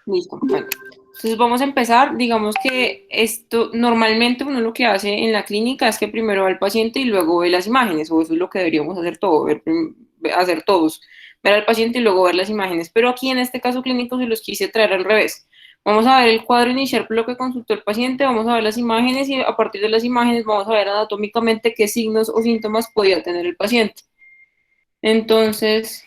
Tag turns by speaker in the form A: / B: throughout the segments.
A: Listo. Bueno, entonces vamos a empezar. Digamos que esto normalmente uno lo que hace en la clínica es que primero va al paciente y luego ve las imágenes, o eso es lo que deberíamos hacer todo, hacer todos, ver al paciente y luego ver las imágenes. Pero aquí en este caso clínico se los quise traer al revés. Vamos a ver el cuadro inicial por lo que consultó el paciente, vamos a ver las imágenes y a partir de las imágenes vamos a ver anatómicamente qué signos o síntomas podía tener el paciente. Entonces,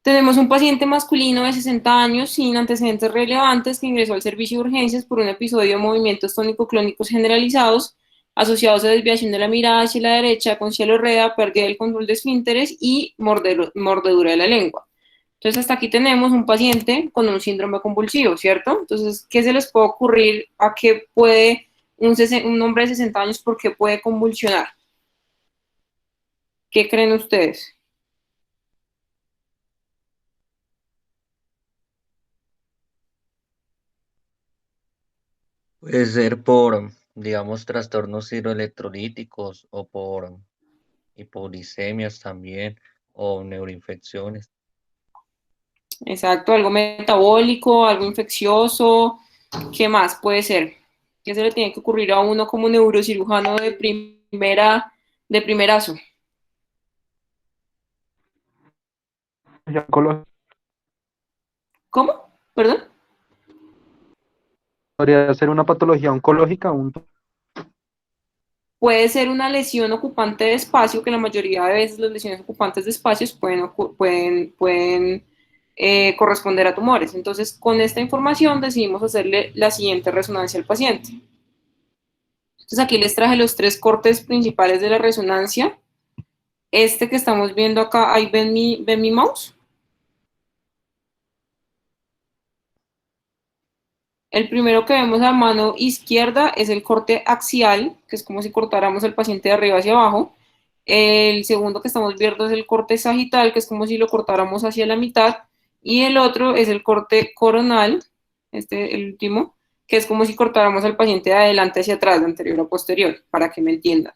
A: tenemos un paciente masculino de 60 años sin antecedentes relevantes que ingresó al servicio de urgencias por un episodio de movimientos tónico-clónicos generalizados asociados a desviación de la mirada hacia la derecha con cialorrea, pérdida del control de esfínteres y mordedura de la lengua. Entonces, hasta aquí tenemos un paciente con un síndrome convulsivo, ¿cierto? Entonces, ¿qué se les puede ocurrir a qué puede un hombre de 60 años, por qué puede convulsionar? ¿Qué creen ustedes?
B: Puede ser por, digamos, trastornos hidroelectrolíticos o por hipoglicemias también o neuroinfecciones.
A: Exacto, algo metabólico, algo infeccioso, ¿qué más puede ser? ¿Qué se le tiene que ocurrir a uno como neurocirujano de primerazo?
C: Ya oncológica
A: ¿Cómo? ¿Perdón?
C: podría ser una patología oncológica,
A: Puede ser una lesión ocupante de espacio, que la mayoría de veces las lesiones ocupantes de espacios pueden corresponder a tumores. Entonces, con esta información decidimos hacerle la siguiente resonancia al paciente. Entonces, aquí les traje los tres cortes principales de la resonancia. Este que estamos viendo acá, ahí ven mi mouse. El primero que vemos a mano izquierda es el corte axial, que es como si cortáramos el paciente de arriba hacia abajo. El segundo que estamos viendo es el corte sagital, que es como si lo cortáramos hacia la mitad. Y el otro es el corte coronal, este, el último, que es como si cortáramos al paciente de adelante hacia atrás, de anterior a posterior, para que me entiendan.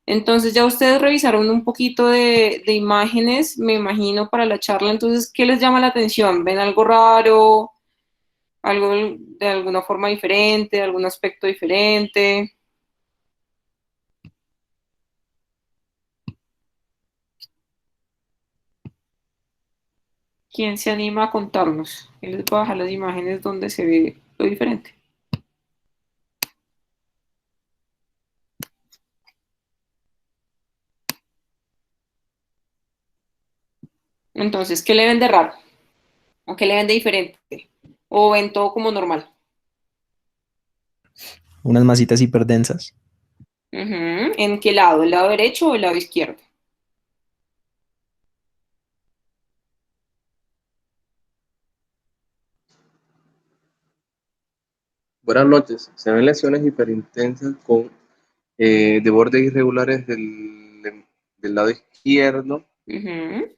A: Entonces ya ustedes revisaron un poquito de imágenes, me imagino, para la charla. Entonces, ¿qué les llama la atención? ¿Ven algo raro? ¿Algo de alguna forma diferente? ¿Algún aspecto diferente? ¿Quién se anima a contarnos? Él les voy a bajar las imágenes donde se ve lo diferente. Entonces, ¿qué le ven de raro? ¿O qué le ven de diferente? ¿O ven todo como normal?
D: Unas masitas hiperdensas.
A: Ujú. ¿En qué lado? ¿El lado derecho o el lado izquierdo?
E: Buenas noches. Se ven lesiones hiperintensas con de bordes irregulares del lado izquierdo,
A: Ujú.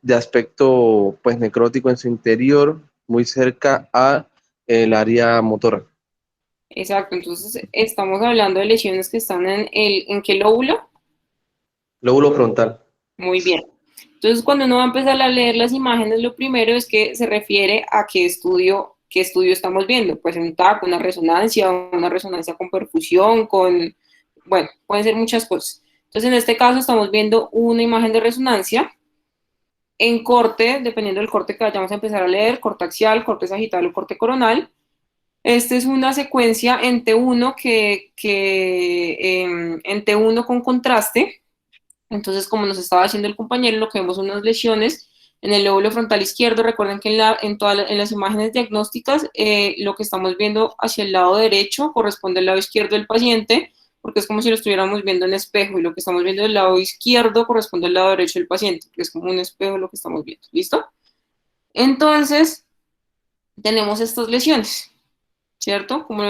E: de aspecto pues necrótico en su interior, muy cerca a el área motora.
A: Exacto, entonces estamos hablando de lesiones que están ¿en qué lóbulo?
E: Lóbulo frontal.
A: Muy bien. Entonces, cuando uno va a empezar a leer las imágenes, lo primero es que se refiere a qué estudio estamos viendo. Pues un TAC, una resonancia con perfusión, bueno, pueden ser muchas cosas. Entonces, en este caso estamos viendo una imagen de resonancia en corte, dependiendo del corte que vayamos a empezar a leer, corte axial, corte sagital o corte coronal. Esta es una secuencia en T1 en T1 con contraste. Entonces, como nos estaba haciendo el compañero, lo que vemos son unas lesiones en el lóbulo frontal izquierdo. Recuerden que en las imágenes diagnósticas, lo que estamos viendo hacia el lado derecho corresponde al lado izquierdo del paciente, porque es como si lo estuviéramos viendo en espejo, y lo que estamos viendo del lado izquierdo corresponde al lado derecho del paciente, que es como un espejo lo que estamos viendo. ¿Listo? Entonces, tenemos estas lesiones. ¿Cierto? Como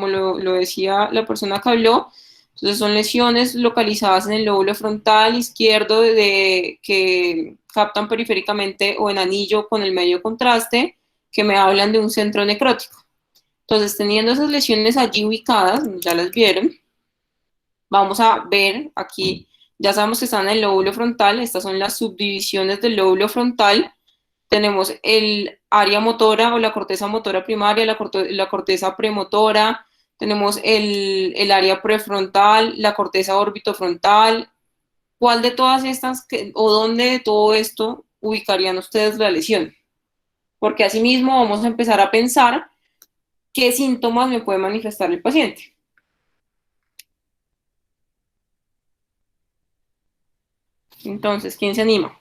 A: lo decía la persona que habló, entonces son lesiones localizadas en el lóbulo frontal izquierdo que captan periféricamente o en anillo con el medio contraste, que me hablan de un centro necrótico. Entonces, teniendo esas lesiones allí ubicadas, ya las vieron, vamos a ver aquí Ya sabemos que están en el lóbulo frontal, estas son las subdivisiones del lóbulo frontal. Tenemos el área motora o la corteza motora primaria, la corteza premotora, tenemos el área prefrontal, la corteza orbitofrontal. ¿Cuál de todas estas o dónde de todo esto ubicarían ustedes la lesión? Porque asimismo vamos a empezar a pensar qué síntomas me puede manifestar el paciente. Entonces, ¿quién se anima?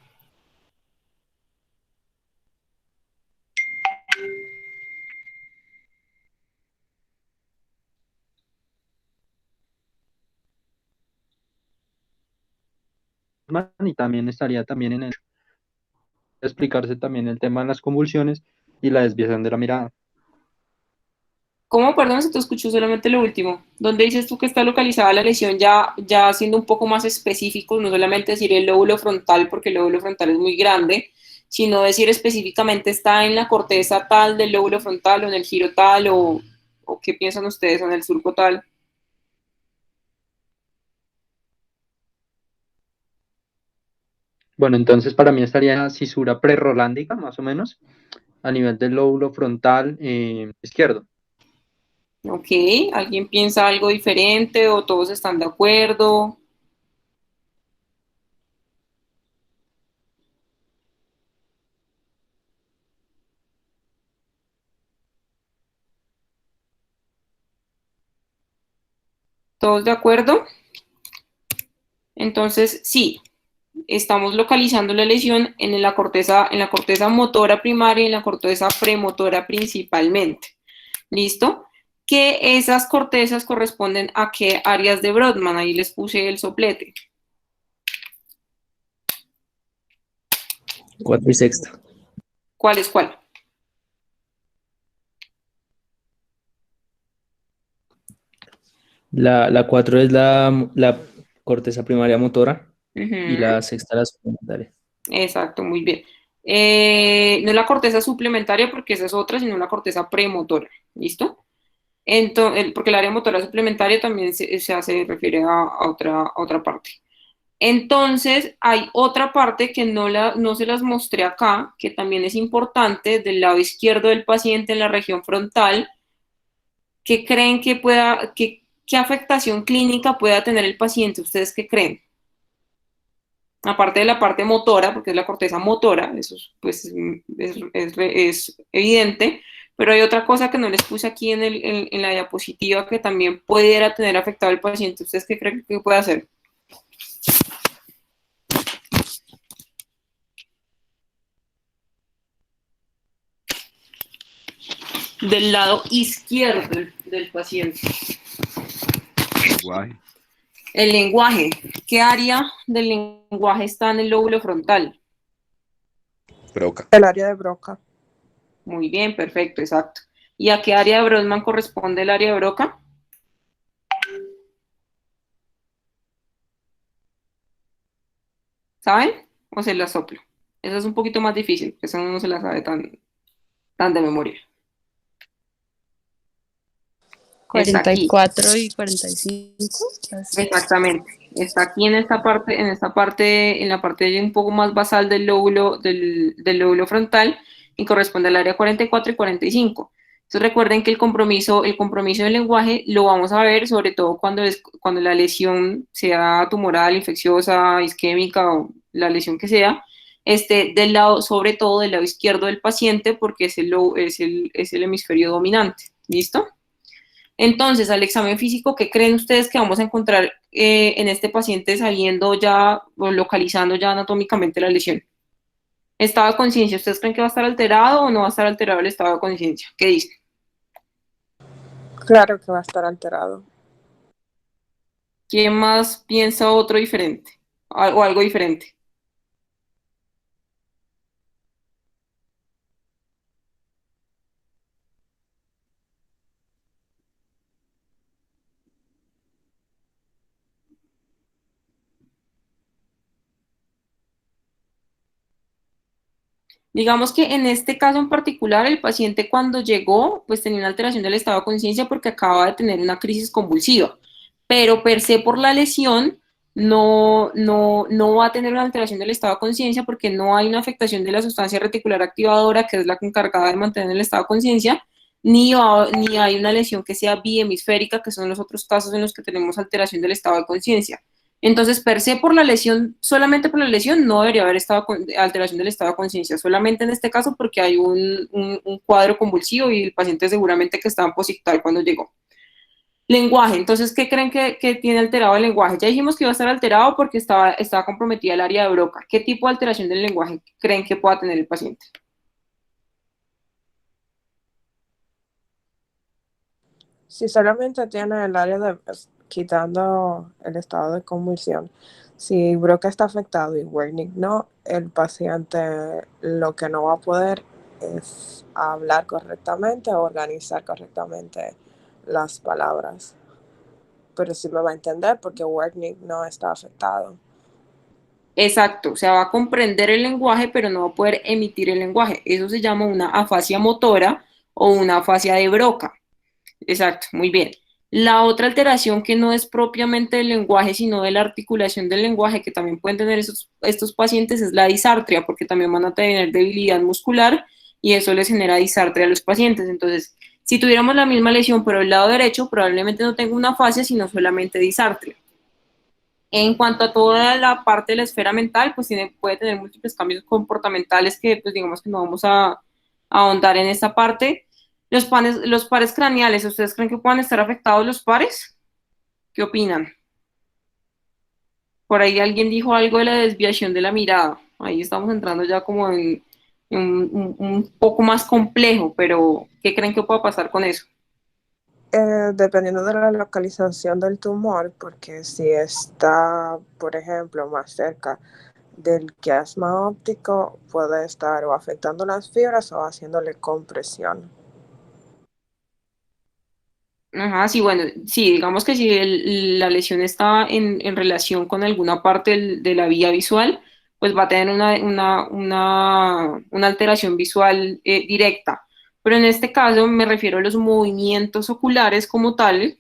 C: Y también estaría también en el explicarse también el tema de las convulsiones y la desviación de la mirada.
A: ¿Cómo? Perdón, se te escuchó solamente lo último. ¿Dónde dices tú que está localizada la lesión? Ya siendo un poco más específicos, no solamente decir el lóbulo frontal, porque el lóbulo frontal es muy grande, sino decir específicamente está en la corteza tal del lóbulo frontal o en el giro tal o qué piensan ustedes, o en el surco tal.
C: Bueno, entonces para mí estaría en la cisura prerolándica, más o menos, a nivel del lóbulo frontal izquierdo.
A: ¿Ok? ¿Alguien piensa algo diferente o todos están de acuerdo? ¿Todos de acuerdo? Entonces, sí, estamos localizando la lesión en la corteza motora primaria y en la corteza premotora principalmente. ¿Listo? Que esas cortezas corresponden a qué áreas de Brodmann. Ahí les puse el soplete.
D: 4 y sexta.
A: ¿Cuál es cuál?
D: La 4 es la corteza primaria motora y
A: Ujú.
D: la sexta la suplementaria.
A: Exacto, muy bien. No es la corteza suplementaria porque esa es otra, sino la corteza premotora. ¿Listo? Entonces, porque el área motora suplementaria también se refiere a otra parte. Entonces, hay otra parte que no se las mostré acá, que también es importante, del lado izquierdo del paciente en la región frontal, que creen que qué afectación clínica pueda tener el paciente. ¿Ustedes qué creen? Aparte de la parte motora, porque es la corteza motora, eso pues, es evidente, pero hay otra cosa que no les puse aquí en la diapositiva que también pudiera tener afectado al paciente. ¿Ustedes qué creen que puede hacer? Del lado izquierdo del paciente.
F: Lenguaje.
A: El lenguaje. ¿Qué área del lenguaje está en el lóbulo frontal?
F: Broca.
G: El área de Broca.
A: Muy bien, perfecto, exacto. ¿Y a qué área de Brodmann corresponde el área de Broca? ¿Saben? O se la soplo. Eso es un poquito más difícil, eso no se la sabe tan de memoria. Está aquí.
H: 44 y 45.
A: Exactamente. Está aquí en la parte un poco más basal del lóbulo frontal y corresponde al área 44 y 45. Entonces recuerden que el compromiso del lenguaje lo vamos a ver sobre todo cuando la lesión sea tumoral, infecciosa, isquémica o la lesión que sea, sobre todo del lado izquierdo del paciente porque es el hemisferio dominante. ¿Listo? Entonces, al examen físico, ¿qué creen ustedes que vamos a encontrar en este paciente saliendo ya o localizando ya anatómicamente la lesión? Estado de conciencia, ¿ustedes creen que va a estar alterado o no va a estar alterado el estado de conciencia? ¿Qué dicen?
G: Claro que va a estar alterado.
A: ¿Quién más piensa otro diferente? O algo diferente. Digamos que en este caso en particular, el paciente cuando llegó, pues tenía una alteración del estado de conciencia porque acaba de tener una crisis convulsiva, pero per se por la lesión no va a tener una alteración del estado de conciencia porque no hay una afectación de la sustancia reticular activadora, que es la encargada de mantener el estado de conciencia, ni hay una lesión que sea bihemisférica, que son los otros casos en los que tenemos alteración del estado de conciencia. Entonces, per se por la lesión, solamente por la lesión, no debería haber alteración del estado de conciencia, solamente en este caso porque hay un cuadro convulsivo y el paciente seguramente que estaba en posictal cuando llegó. Lenguaje, entonces, ¿qué creen que tiene alterado el lenguaje? Ya dijimos que iba a estar alterado porque estaba comprometida el área de Broca. ¿Qué tipo de alteración del lenguaje creen que pueda tener el paciente?
G: Si solamente tiene el área de, quitando el estado de convulsión, si Broca está afectado y Wernicke no, el paciente lo que no va a poder es hablar correctamente o organizar correctamente las palabras. Pero sí me va a entender porque Wernicke no está afectado.
A: Exacto, o sea, va a comprender el lenguaje, pero no va a poder emitir el lenguaje. Eso se llama una afasia motora o una afasia de Broca. Exacto, muy bien. La otra alteración que no es propiamente del lenguaje, sino de la articulación del lenguaje, que también pueden tener estos pacientes, es la disartria, porque también van a tener debilidad muscular y eso les genera disartria a los pacientes. Entonces, si tuviéramos la misma lesión pero el lado derecho, probablemente no tenga una afasia, sino solamente disartria. En cuanto a toda la parte de la esfera mental, pues puede tener múltiples cambios comportamentales que, pues digamos que no vamos a ahondar en esta parte. Los pares craneales, ¿ustedes creen que puedan estar afectados los pares? ¿Qué opinan? Por ahí alguien dijo algo de la desviación de la mirada. Ahí estamos entrando ya como en un poco más complejo, pero ¿qué creen que pueda pasar con eso?
G: Dependiendo de la localización del tumor, porque si está, por ejemplo, más cerca del quiasma óptico, puede estar o afectando las fibras o haciéndole compresión.
A: Ajá, sí, bueno, sí, digamos que si la lesión está en relación con alguna parte de la vía visual, pues va a tener una alteración visual directa. Pero en este caso me refiero a los movimientos oculares como tal,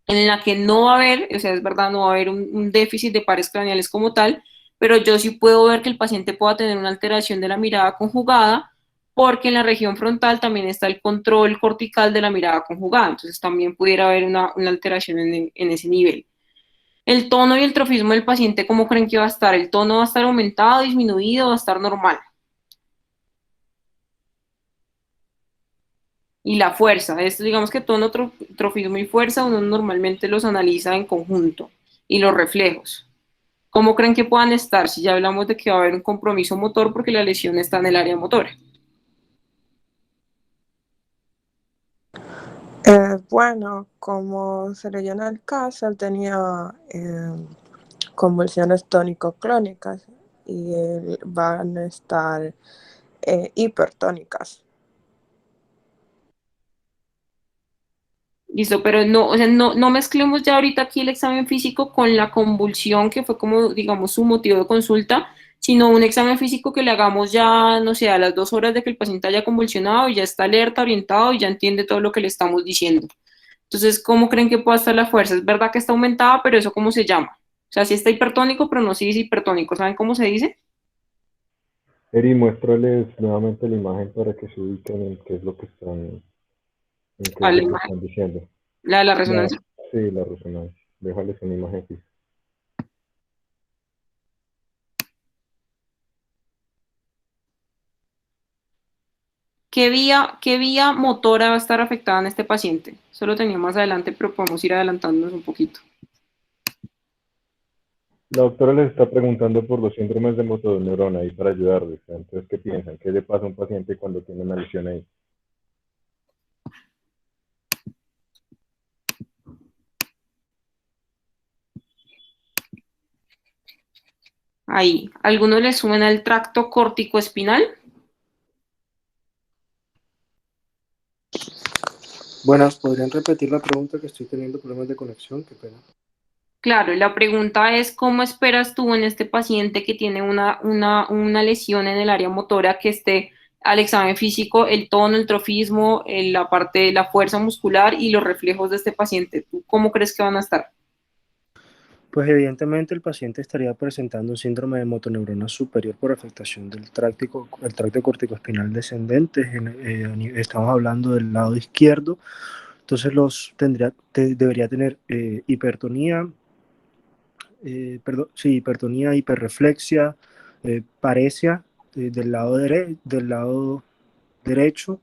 A: en la que no va a haber, o sea, es verdad, no va a haber un déficit de pares craneales como tal, pero yo sí puedo ver que el paciente pueda tener una alteración de la mirada conjugada, porque en la región frontal también está el control cortical de la mirada conjugada, entonces también pudiera haber una alteración en ese nivel. El tono y el trofismo del paciente, ¿cómo creen que va a estar? ¿El tono va a estar aumentado, disminuido, va a estar normal? Y la fuerza, esto digamos que tono, trofismo y fuerza uno normalmente los analiza en conjunto, y los reflejos. ¿Cómo creen que puedan estar si ya hablamos de que va a haber un compromiso motor porque la lesión está en el área motora?
G: Bueno, como se leyó en el caso, él tenía convulsiones tónico-clónicas y van a estar hipertónicas.
A: Listo, pero no, o sea, no mezclemos ya ahorita aquí el examen físico con la convulsión, que fue como, digamos, su motivo de consulta, sino un examen físico que le hagamos ya, no sé, a las 2 horas de que el paciente haya convulsionado y ya está alerta, orientado y ya entiende todo lo que le estamos diciendo. Entonces, ¿cómo creen que pueda estar la fuerza? Es verdad que está aumentada, pero ¿eso cómo se llama? O sea, sí está hipertónico, pero no se dice hipertónico. ¿Saben cómo se dice?
F: Eri, muéstrales nuevamente la imagen para que se ubiquen en qué es lo que están, en qué
A: A
F: es
A: la
F: lo que
A: imagen,
F: están diciendo.
A: la de la
F: La,
A: resonancia.
F: sí, la resonancia. Déjales una imagen fija.
A: ¿Qué vía motora va a estar afectada en este paciente? Eso lo tenía más adelante, pero podemos ir adelantándonos un poquito.
F: La doctora les está preguntando por los síndromes de motoneurona ahí para ayudarles. Entonces, ¿qué piensan? ¿Qué le pasa a un paciente cuando tiene una lesión ahí?
A: Ahí, ¿alguno le suena el tracto córtico-espinal?
I: Buenas, ¿podrían repetir la pregunta que estoy teniendo problemas de conexión? Qué pena.
A: Claro, la pregunta es, ¿cómo esperas tú en este paciente que tiene una lesión en el área motora que esté al examen físico, el tono, el trofismo, la parte de la fuerza muscular y los reflejos de este paciente? ¿Tú cómo crees que van a estar?
I: Pues evidentemente el paciente estaría presentando un síndrome de motoneurona superior por afectación del el tracto corticoespinal descendente. Estamos hablando del lado izquierdo. Entonces debería tener hipertonía, hipertonía, hiperreflexia, paresia del lado derecho,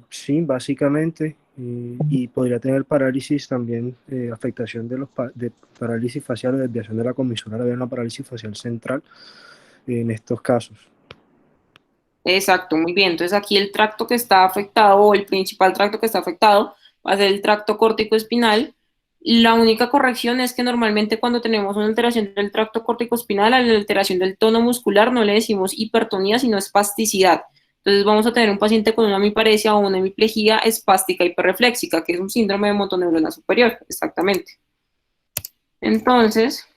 I: sí, básicamente, y podría tener parálisis también, afectación de parálisis facial o desviación de la comisura labial, una parálisis facial central en estos casos.
A: Exacto, muy bien. Entonces aquí el tracto que está afectado, o el principal tracto que está afectado, va a ser el tracto córtico-espinal. La única corrección es que normalmente cuando tenemos una alteración del tracto córtico-espinal, a la alteración del tono muscular no le decimos hipertonía, sino espasticidad. Entonces vamos a tener un paciente con una hemiparesia o una hemiplegia espástica hiperrefléxica, que es un síndrome de motoneurona superior, exactamente. Entonces,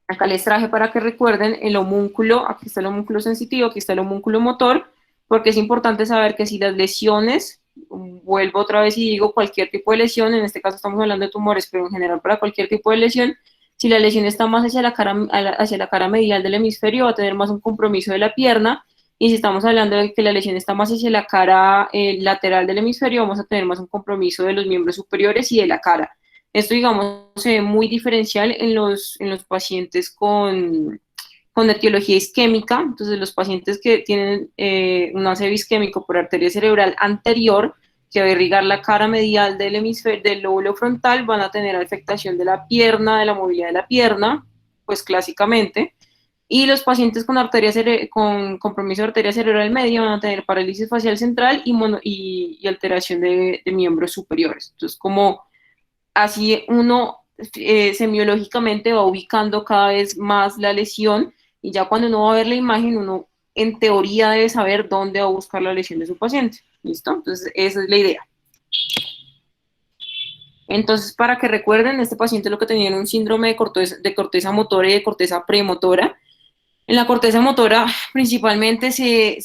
A: acá les traje para que recuerden el homúnculo, aquí está el homúnculo sensitivo, aquí está el homúnculo motor, porque es importante saber que si las lesiones, vuelvo otra vez y digo cualquier tipo de lesión, en este caso estamos hablando de tumores, pero en general para cualquier tipo de lesión, si la lesión está más hacia la cara medial del hemisferio, va a tener más un compromiso de la pierna, y si estamos hablando de que la lesión está más hacia la cara lateral del hemisferio, vamos a tener más un compromiso de los miembros superiores y de la cara. Esto, digamos, se ve muy diferencial en los pacientes con etiología isquémica. Entonces, los pacientes que tienen un ACV isquémico por arteria cerebral anterior, que va a irrigar la cara medial del hemisferio, del lóbulo frontal, van a tener afectación de la pierna, de la movilidad de la pierna, pues clásicamente. Y los pacientes con compromiso de arteria cerebral media van a tener parálisis facial central y alteración de miembros superiores. Entonces, como así uno semiológicamente va ubicando cada vez más la lesión, y ya cuando uno va a ver la imagen, uno en teoría debe saber dónde va a buscar la lesión de su paciente. ¿Listo? Entonces, esa es la idea. Entonces, para que recuerden, este paciente lo que tenía era un síndrome de corteza motora y de corteza premotora. En la corteza motora principalmente se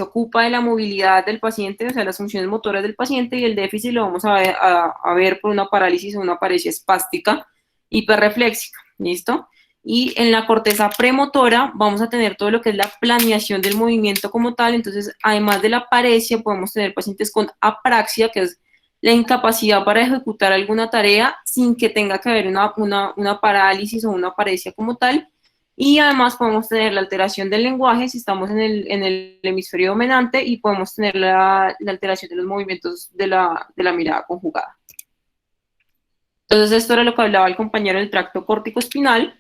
A: ocupa de la movilidad del paciente, o sea, las funciones motoras del paciente, y el déficit lo vamos a ver por una parálisis o una paresia espástica hiperrefléxica, ¿listo? Y en la corteza premotora vamos a tener todo lo que es la planeación del movimiento como tal. Entonces, además de la paresia, podemos tener pacientes con apraxia, que es la incapacidad para ejecutar alguna tarea sin que tenga que haber una parálisis o una paresia como tal. Y además podemos tener la alteración del lenguaje si estamos en el hemisferio dominante, y podemos tener la alteración de los movimientos de la mirada conjugada. Entonces, esto era lo que hablaba el compañero del tracto córtico-espinal.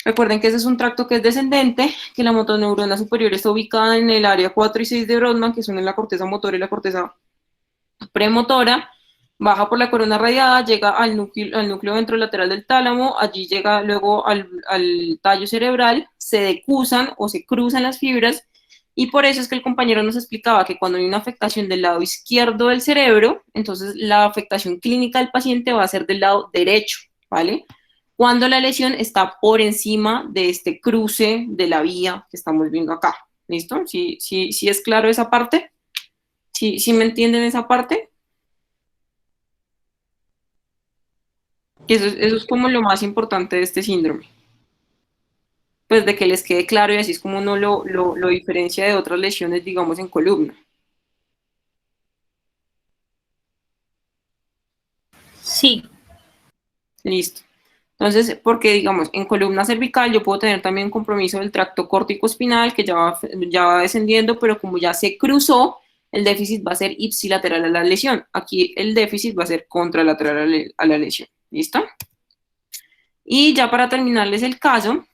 A: Recuerden que ese es un tracto que es descendente, que la motoneurona superior está ubicada en el área 4 y 6 de Brodmann, que son en la corteza motora y la corteza premotora. Baja por la corona radiada, llega al núcleo ventrolateral del tálamo, allí llega luego al tallo cerebral, se decusan o se cruzan las fibras, y por eso es que el compañero nos explicaba que cuando hay una afectación del lado izquierdo del cerebro, entonces la afectación clínica del paciente va a ser del lado derecho, ¿vale? Cuando la lesión está por encima de este cruce de la vía que estamos viendo acá, ¿listo? ¿Sí es claro esa parte? ¿Sí me entienden esa parte? Eso es como lo más importante de este síndrome. Pues de que les quede claro, y así es como uno lo diferencia de otras lesiones, digamos, en columna.
H: Sí.
A: Listo. Entonces, porque digamos, en columna cervical yo puedo tener también un compromiso del tracto córtico-espinal que ya va descendiendo, pero como ya se cruzó, el déficit va a ser ipsilateral a la lesión. Aquí el déficit va a ser contralateral a la lesión. ¿Listo? Y ya para terminarles el caso,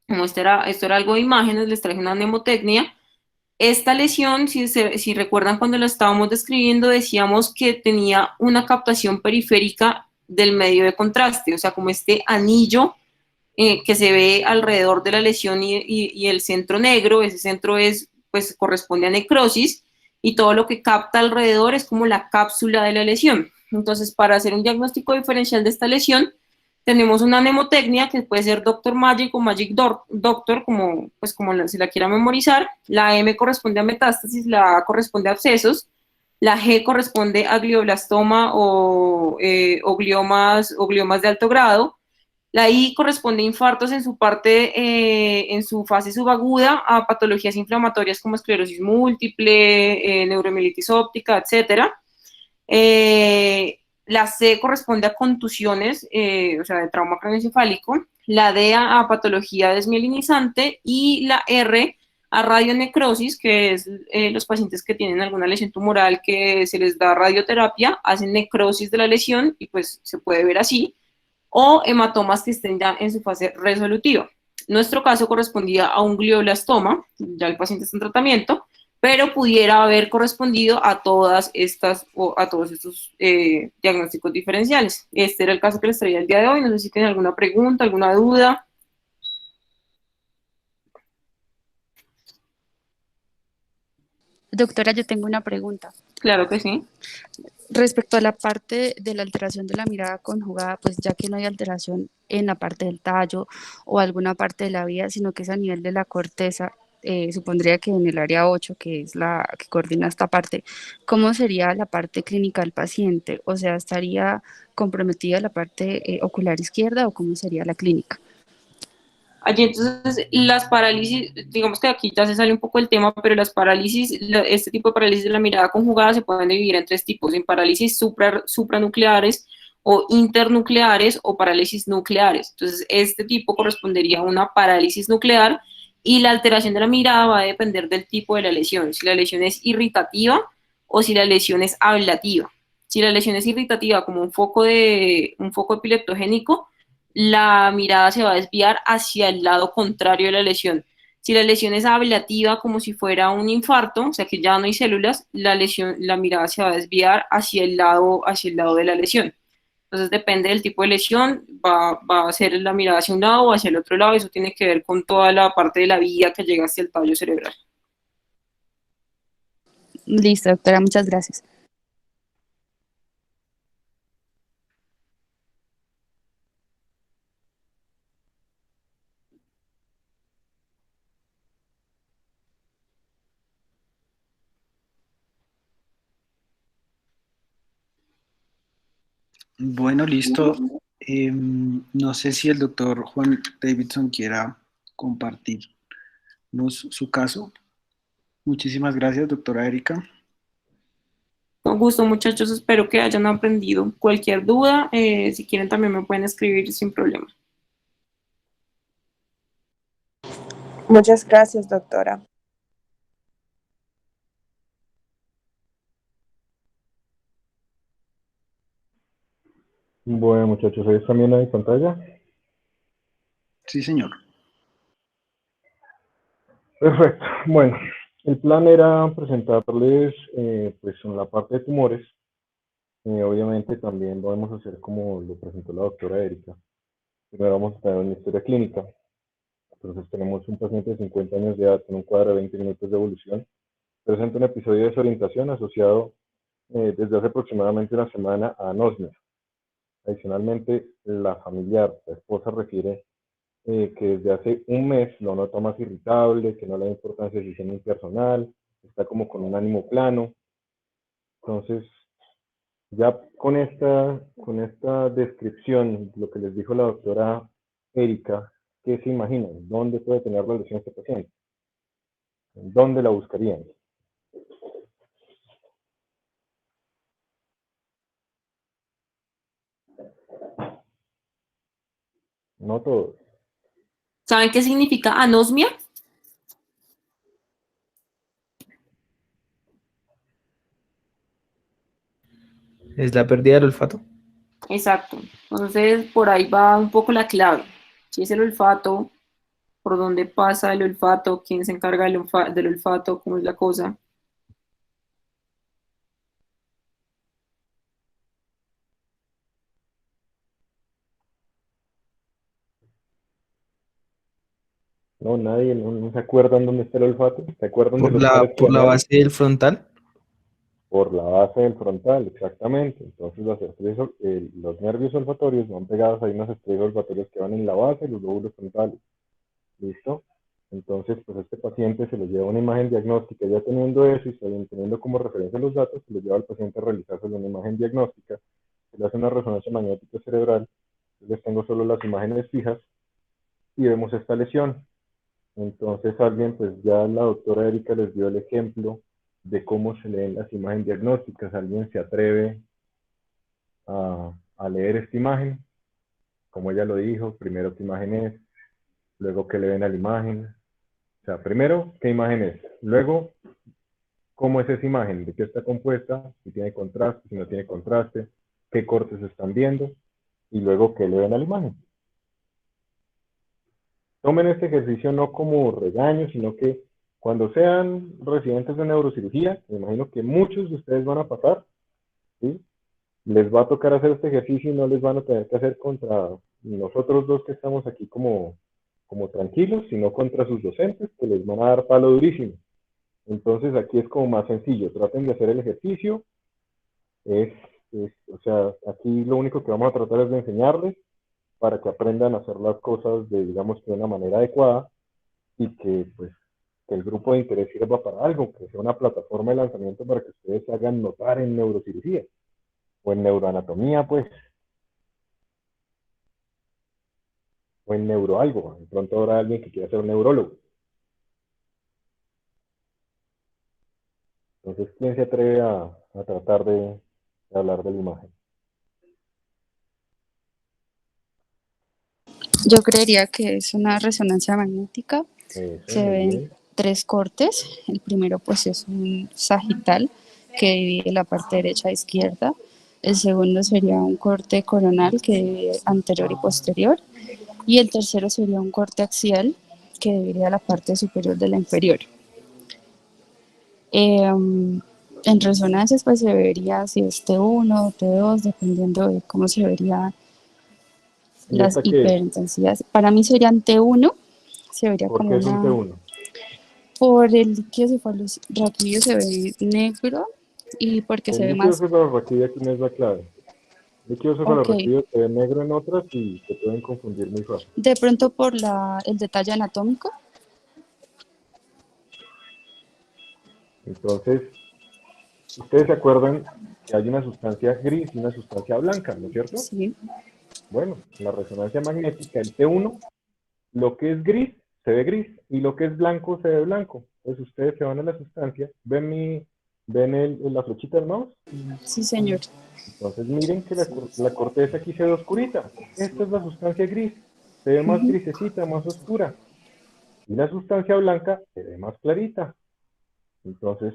A: como esto era algo de imágenes, les traje una mnemotecnia. Esta lesión, si recuerdan cuando la estábamos describiendo, decíamos que tenía una captación periférica del medio de contraste, o sea, como este anillo que se ve alrededor de la lesión y el centro negro. Ese centro pues corresponde a necrosis, y todo lo que capta alrededor es como la cápsula de la lesión. Entonces, para hacer un diagnóstico diferencial de esta lesión, tenemos una mnemotecnia que puede ser Dr. Magic o Magic Doctor, como se la quiera memorizar. La M corresponde a metástasis, la A corresponde a abscesos. La G corresponde a glioblastoma o gliomas de alto grado. La I corresponde a infartos en su parte, en su fase subaguda, a patologías inflamatorias como esclerosis múltiple, neuromielitis óptica, etcétera. La C corresponde a contusiones, o sea, de trauma craneoencefálico. La D a patología desmielinizante y la R a radionecrosis, que es los pacientes que tienen alguna lesión tumoral que se les da radioterapia, hacen necrosis de la lesión y pues se puede ver así, o hematomas que estén ya en su fase resolutiva. Nuestro caso correspondía a un glioblastoma, ya el paciente está en tratamiento, pero pudiera haber correspondido a todas estas o a todos estos diagnósticos diferenciales. Este era el caso que les traía el día de hoy. No sé si tienen alguna pregunta, alguna duda.
H: Doctora, yo tengo una pregunta.
A: Claro que sí.
H: Respecto a la parte de la alteración de la mirada conjugada, pues ya que no hay alteración en la parte del tallo o alguna parte de la vía, sino que es a nivel de la corteza, supondría que en el área 8, que es la que coordina esta parte, ¿cómo sería la parte clínica del paciente? O sea, ¿estaría comprometida la parte ocular izquierda o cómo sería la clínica?
A: Allí entonces las parálisis, digamos que aquí ya se sale un poco el tema, pero las parálisis, este tipo de parálisis de la mirada conjugada se pueden dividir en tres tipos, en parálisis supranucleares o internucleares o parálisis nucleares. Entonces este tipo correspondería a una parálisis nuclear y la alteración de la mirada va a depender del tipo de la lesión, si la lesión es irritativa o si la lesión es ablativa. Si la lesión es irritativa como un foco epileptogénico, la mirada se va a desviar hacia el lado contrario de la lesión. Si la lesión es ablativa, como si fuera un infarto, o sea que ya no hay células, la mirada se va a desviar hacia el lado de la lesión. Entonces depende del tipo de lesión, va a ser la mirada hacia un lado o hacia el otro lado, eso tiene que ver con toda la parte de la vía que llega hacia el tallo cerebral.
H: Listo, doctora, muchas gracias.
J: Bueno, listo. No sé si el doctor Juan Davidson quiera compartirnos su caso. Muchísimas gracias, doctora Erika.
A: Con gusto, muchachos, espero que hayan aprendido. Cualquier duda, si quieren también me pueden escribir sin problema.
G: Muchas gracias, doctora.
F: Bueno, muchachos, ¿ahí están viendo en pantalla?
J: Sí, señor.
F: Perfecto. Bueno, el plan era presentarles, pues, en la parte de tumores. Obviamente también lo vamos a hacer como lo presentó la doctora Erika. Primero vamos a tener una historia clínica. Entonces tenemos un paciente de 50 años de edad con un cuadro de 20 minutos de evolución. Presenta un episodio de desorientación asociado desde hace aproximadamente una semana a anosmia. Adicionalmente, la familiar, la esposa, refiere que desde hace un mes lo nota más irritable, que no le da importancia a su higiene personal, está como con un ánimo plano. Entonces, ya con esta descripción, lo que les dijo la doctora Erika, ¿qué se imaginan? ¿Dónde puede tener la lesión este paciente? ¿Dónde la buscarían? No todos.
A: ¿Saben qué significa anosmia?
D: Es la pérdida del olfato.
A: Exacto. Entonces, por ahí va un poco la clave. Si es el olfato, por dónde pasa el olfato, quién se encarga del olfato, cómo es la cosa.
F: No, nadie, no se acuerdan dónde está el olfato. ¿Se acuerdan de los pares
D: Por la
F: craneales?
D: base del frontal.
F: Por la base del frontal, exactamente. Entonces los nervios olfatorios van pegados, hay unas estrellas olfatorias que van en la base, los lóbulos frontales. ¿Listo? Entonces, pues este paciente se le lleva una imagen diagnóstica, ya teniendo eso y teniendo como referencia los datos, se le lleva al paciente a realizarse una imagen diagnóstica, se le hace una resonancia magnética cerebral, yo les tengo solo las imágenes fijas y vemos esta lesión. Entonces alguien, pues ya la doctora Erika les dio el ejemplo de cómo se leen las imágenes diagnósticas. ¿Alguien se atreve a leer esta imagen? Como ella lo dijo, primero qué imagen es, luego qué le ven a la imagen. O sea, primero qué imagen es, luego cómo es esa imagen, de qué está compuesta, si tiene contraste, si no tiene contraste, qué cortes están viendo, y luego qué le ven a la imagen. Tomen este ejercicio no como regaño, sino que cuando sean residentes de neurocirugía, me imagino que muchos de ustedes van a pasar, ¿sí? Les va a tocar hacer este ejercicio y no les van a tener que hacer contra nosotros dos que estamos aquí como tranquilos, sino contra sus docentes que les van a dar palo durísimo. Entonces aquí es como más sencillo, traten de hacer el ejercicio, o sea, aquí lo único que vamos a tratar es de enseñarles para que aprendan a hacer las cosas digamos, de una manera adecuada y que, pues, que el grupo de interés sirva para algo, que sea una plataforma de lanzamiento para que ustedes se hagan notar en neurocirugía o en neuroanatomía, pues, o en neuroalgo. De pronto habrá alguien que quiera ser un neurólogo. Entonces, ¿quién se atreve a tratar de hablar de la imagen?
H: Yo creería que es una resonancia magnética.
F: Eso,
H: Se
F: muy
H: ven
F: bien.
H: 3 cortes. El primero pues es un sagital que divide la parte derecha e izquierda. El segundo sería un corte coronal que divide anterior y posterior. Y el tercero sería un corte axial que dividiría la parte superior de la inferior. En resonancias pues se vería si es T1 o T2, dependiendo de cómo se verían
F: ¿Y
H: las
F: esta qué es?
H: hiperintensidades. Para mí serían T1, se vería
F: ¿Por
H: como
F: qué es un
H: una...
F: T1?
H: Por el líquido cefalorraquídeo se ve negro y porque se
F: El
H: ve
F: líquido
H: más...
F: cefalorraquídeo aquí no es la clave. El líquido
H: Ok,
F: cefalorraquídeo se ve negro en otras y se pueden confundir muy fácil.
H: de pronto por el detalle anatómico.
F: Entonces, ustedes se acuerdan que hay una sustancia gris y una sustancia blanca, ¿no es cierto?
H: Sí.
F: Bueno, la resonancia magnética, el T1, lo que es gris se ve gris y lo que es blanco se ve blanco. Entonces ustedes se van a la sustancia, ven la flechita del mouse.
H: Sí, señor.
F: Entonces miren que la corteza aquí se ve oscurita. Esta es la sustancia gris, se ve más grisecita, más oscura. Y la sustancia blanca se ve más clarita. Entonces,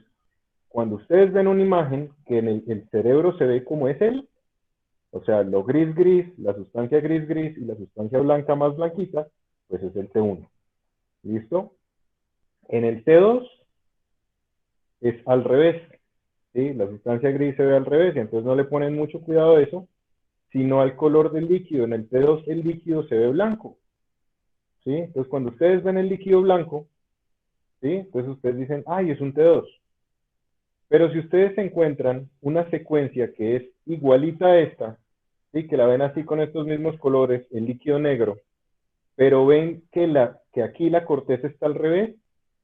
F: cuando ustedes ven una imagen que en el cerebro se ve como es él, o sea, lo gris gris, la sustancia gris gris y la sustancia blanca más blanquita, pues es el T1. ¿Listo? En el T2 es al revés, ¿sí? La sustancia gris se ve al revés y entonces no le ponen mucho cuidado a eso, sino al color del líquido. En el T2 el líquido se ve blanco, ¿sí? Entonces cuando ustedes ven el líquido blanco, ¿sí? Entonces ustedes dicen, ay, es un T2. Pero si ustedes encuentran una secuencia que es igualita a esta, ¿sí? Que la ven así con estos mismos colores, el líquido negro, pero ven que aquí la corteza está al revés,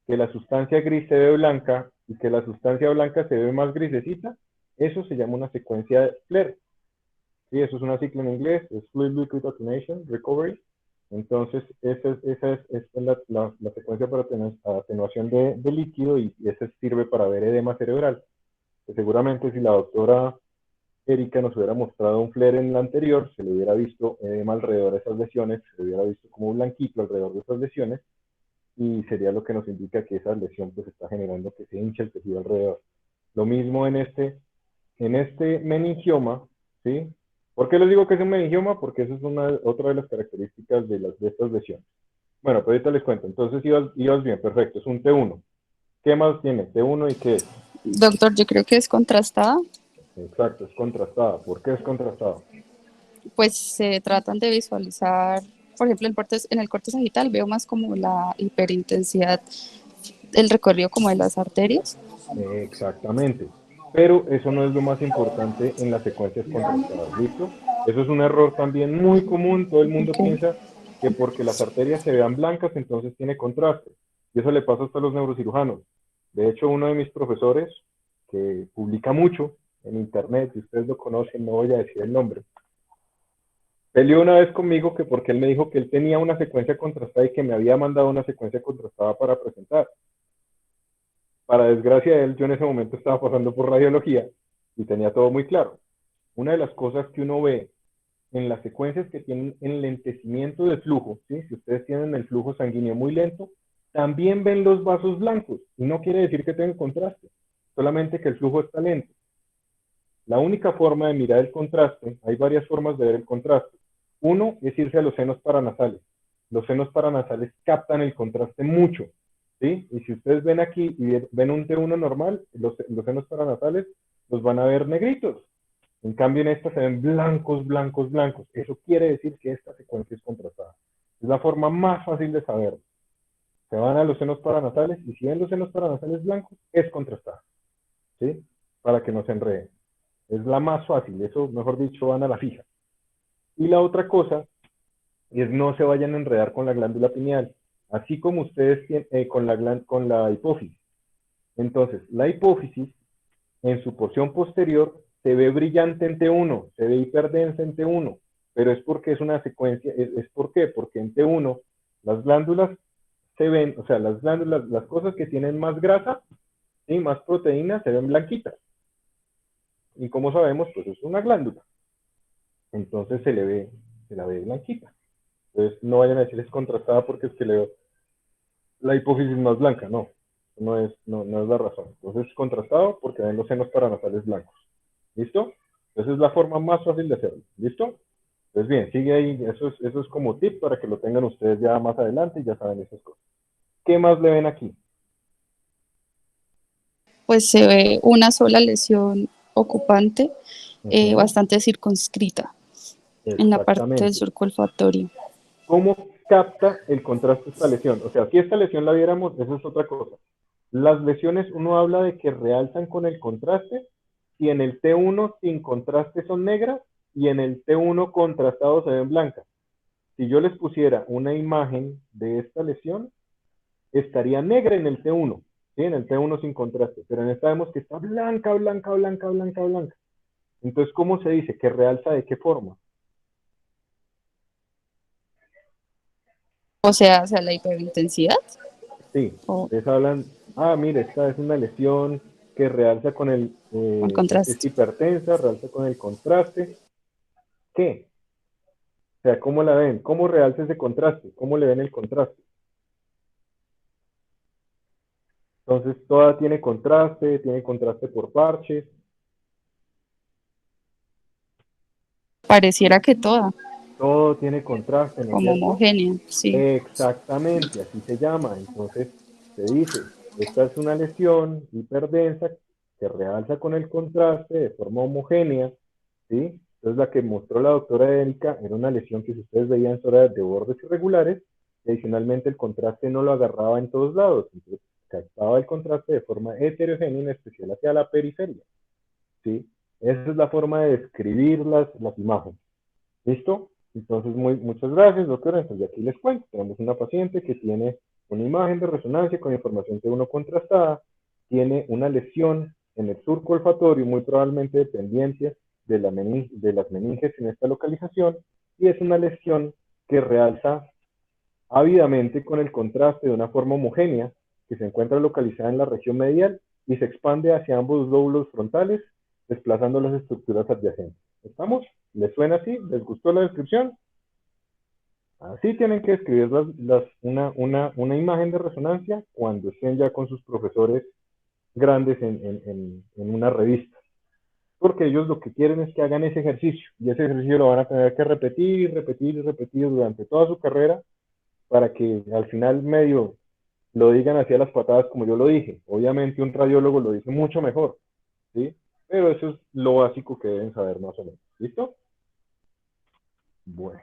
F: que la sustancia gris se ve blanca y que la sustancia blanca se ve más grisecita, eso se llama una secuencia FLAIR. Sí, eso es una sigla en inglés, es Fluid Liquid Attenuation Recovery. Entonces, esa es la secuencia para atenuación de líquido y esa sirve para ver edema cerebral. Que seguramente si la doctora Erika nos hubiera mostrado un FLAIR en la anterior, se le hubiera visto edema alrededor de esas lesiones, se le hubiera visto como blanquito alrededor de esas lesiones, y sería lo que nos indica que esa lesión pues está generando que se hincha el tejido alrededor. Lo mismo en este meningioma, ¿sí? ¿Por qué les digo que es un meningioma? Porque eso es otra de las características de estas lesiones. Bueno, pero ahorita les cuento. Entonces ibas bien, perfecto, es un T1. ¿Qué más tiene? ¿T1 y qué es?
H: Doctor, yo creo que es contrastada.
F: Exacto, es contrastada. ¿Por qué es contrastada?
H: Pues se tratan de visualizar, por ejemplo, en el corte sagital veo más como la hiperintensidad, el recorrido como de las arterias.
F: Exactamente. Pero eso no es lo más importante en las secuencias contrastadas, ¿listo? Eso es un error también muy común. Todo el mundo piensa que porque las arterias se vean blancas, entonces tiene contraste. Y eso le pasa hasta a los neurocirujanos. De hecho, uno de mis profesores, que publica mucho en internet, si ustedes lo conocen, no voy a decir el nombre, peleó una vez conmigo que porque él me dijo que él tenía una secuencia contrastada y que me había mandado una secuencia contrastada para presentar. Para desgracia de él, yo en ese momento estaba pasando por radiología y tenía todo muy claro. Una de las cosas que uno ve en las secuencias que tienen enlentecimiento de flujo, ¿sí? Si ustedes tienen el flujo sanguíneo muy lento, también ven los vasos blancos, y no quiere decir que tengan contraste, solamente que el flujo está lento. La única forma de mirar el contraste, hay varias formas de ver el contraste. Uno es irse a los senos paranasales. Los senos paranasales captan el contraste mucho, ¿sí? Y si ustedes ven aquí y ven un T1 normal, los senos paranasales los van a ver negritos. En cambio, en esta se ven blancos, blancos, blancos. Eso quiere decir que esta secuencia es contrastada. Es la forma más fácil de saberlo. Se van a los senos paranasales y si ven los senos paranasales blancos, es contrastada. ¿Sí? Para que no se enreden. Es la más fácil. Eso, mejor dicho, van a la fija. Y la otra cosa es no se vayan a enredar con la glándula pineal. Así como ustedes tienen con la hipófisis. Entonces, la hipófisis, en su porción posterior, se ve brillante en T1, se ve hiperdensa en T1, pero es porque es una secuencia, ¿por qué? Porque en T1 las glándulas se ven, o sea, las glándulas, las cosas que tienen más grasa y más proteínas se ven blanquitas. Y como sabemos, pues es una glándula. Entonces se la ve blanquita. Entonces no vayan a decir es contrastada porque es que le veo la hipófisis más blanca, no. No es la razón. Entonces es contrastado porque ven los senos paranasales blancos. ¿Listo? Esa es la forma más fácil de hacerlo. ¿Listo? Pues bien, sigue ahí. Eso es como tip para que lo tengan ustedes ya más adelante y ya saben esas cosas. ¿Qué más le ven aquí?
H: Pues se ve una sola lesión ocupante, bastante circunscrita en la parte del surco olfatorio.
F: ¿Cómo capta el contraste esta lesión? O sea, si esta lesión la viéramos, eso es otra cosa. Las lesiones, uno habla de que realzan con el contraste, y en el T1 sin contraste son negras, y en el T1 contrastado se ven blancas. Si yo les pusiera una imagen de esta lesión, estaría negra en el T1, ¿sí? En el T1 sin contraste, pero en esta vemos que está blanca, blanca, blanca, blanca, blanca. Entonces, ¿cómo se dice? ¿Que realza de qué forma?
H: O sea, la hiperintensidad.
F: Sí, ustedes hablan, mire, esta es una lesión que realza con el
H: contraste.
F: es hipertensa, realza con el contraste. ¿Qué? O sea, ¿cómo la ven? ¿Cómo realza ese contraste? ¿Cómo le ven el contraste? Entonces, toda tiene contraste por parches.
H: Pareciera que toda.
F: Todo tiene contraste, ¿no es cierto?
H: Como homogénea, sí.
F: Exactamente, así se llama. Entonces, se dice, esta es una lesión hiperdensa que realza con el contraste de forma homogénea, ¿sí? Entonces, la que mostró la doctora Erika era una lesión que si ustedes veían era de bordes irregulares, y adicionalmente el contraste no lo agarraba en todos lados, entonces captaba el contraste de forma heterogénea, en especial hacia la periferia, ¿sí? Esa es la forma de describir las imágenes. ¿Listo? Entonces, muchas gracias, doctora. Entonces, aquí les cuento. Tenemos una paciente que tiene una imagen de resonancia con información T1 contrastada, tiene una lesión en el surco olfatorio, muy probablemente dependiente de las meninges en esta localización, y es una lesión que realza ávidamente con el contraste de una forma homogénea, que se encuentra localizada en la región medial y se expande hacia ambos lóbulos frontales, desplazando las estructuras adyacentes. ¿Estamos? ¿Les suena así? ¿Les gustó la descripción? Así tienen que escribir una imagen de resonancia cuando estén ya con sus profesores grandes en una revista. Porque ellos lo que quieren es que hagan ese ejercicio, y ese ejercicio lo van a tener que repetir y repetir y repetir durante toda su carrera, para que al final medio lo digan así a las patadas como yo lo dije. Obviamente un radiólogo lo dice mucho mejor, ¿sí? Pero eso es lo básico que deben saber más o menos. ¿Listo? Bueno,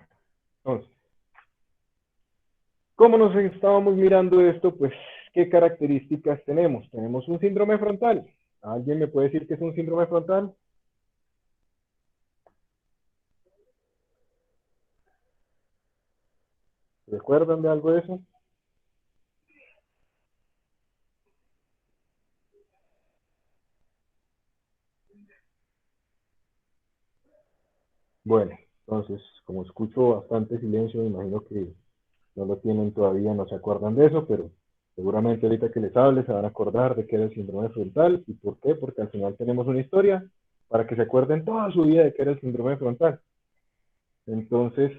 F: entonces, ¿cómo nos estábamos mirando esto? Pues, ¿qué características tenemos? Tenemos un síndrome frontal. ¿Alguien me puede decir qué es un síndrome frontal? ¿Se acuerdan de algo de eso? Bueno, entonces, como escucho bastante silencio, me imagino que no lo tienen todavía, no se acuerdan de eso, pero seguramente ahorita que les hable se van a acordar de qué era el síndrome frontal y por qué, porque al final tenemos una historia para que se acuerden toda su vida de qué era el síndrome frontal. Entonces,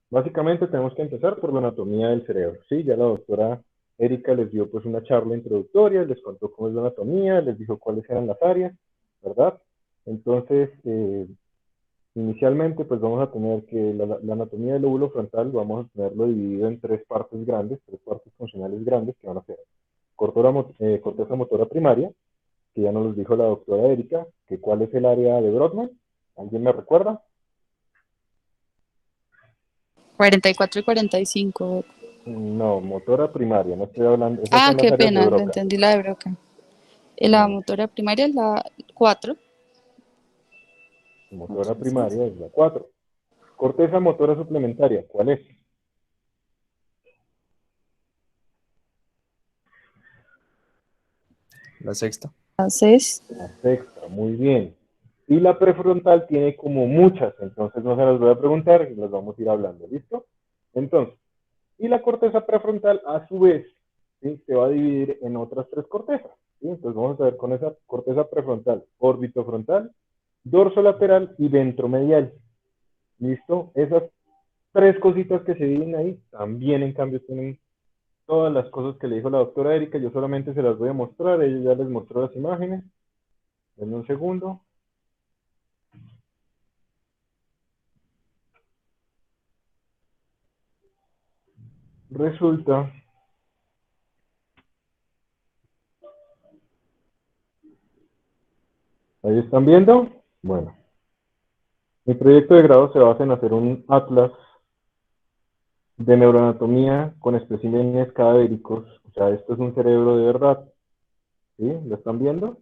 F: básicamente tenemos que empezar por la anatomía del cerebro, ¿sí? Ya la doctora Erika les dio pues una charla introductoria, les contó cómo es la anatomía, les dijo cuáles eran las áreas, ¿verdad? Entonces, inicialmente, pues vamos a tener que la anatomía del lóbulo frontal, vamos a tenerlo dividido en tres partes grandes, tres partes funcionales grandes, que van a ser corteza motora primaria, que ya nos los dijo la doctora Erika, que cuál es el área de Brodmann, ¿alguien me recuerda?
H: 44 y 45.
F: No, motora primaria, no estoy hablando, esas son las
H: Qué
F: áreas de
H: pena, le
F: Broca.
H: entendí la de Broca. La motora primaria es la 4.
F: Motora primaria es la 4. Corteza motora suplementaria, ¿cuál es?
D: La sexta.
H: La 6.
F: La sexta, muy bien. Y la prefrontal tiene como muchas, entonces no se las voy a preguntar y las vamos a ir hablando, ¿listo? Entonces, y la corteza prefrontal a su vez, ¿sí? Se va a dividir en otras tres cortezas, ¿sí? Entonces vamos a ver con esa corteza prefrontal, orbitofrontal, dorsolateral y ventromedial, ¿listo? Esas tres cositas que se dividen ahí, también en cambio tienen todas las cosas que le dijo la doctora Erika, yo solamente se las voy a mostrar, ella ya les mostró las imágenes. Denme un segundo. Resulta ¿ahí están viendo? Bueno, mi proyecto de grado se basa en hacer un atlas de neuroanatomía con especímenes cadavéricos. O sea, esto es un cerebro de verdad. ¿Sí? ¿Lo están viendo?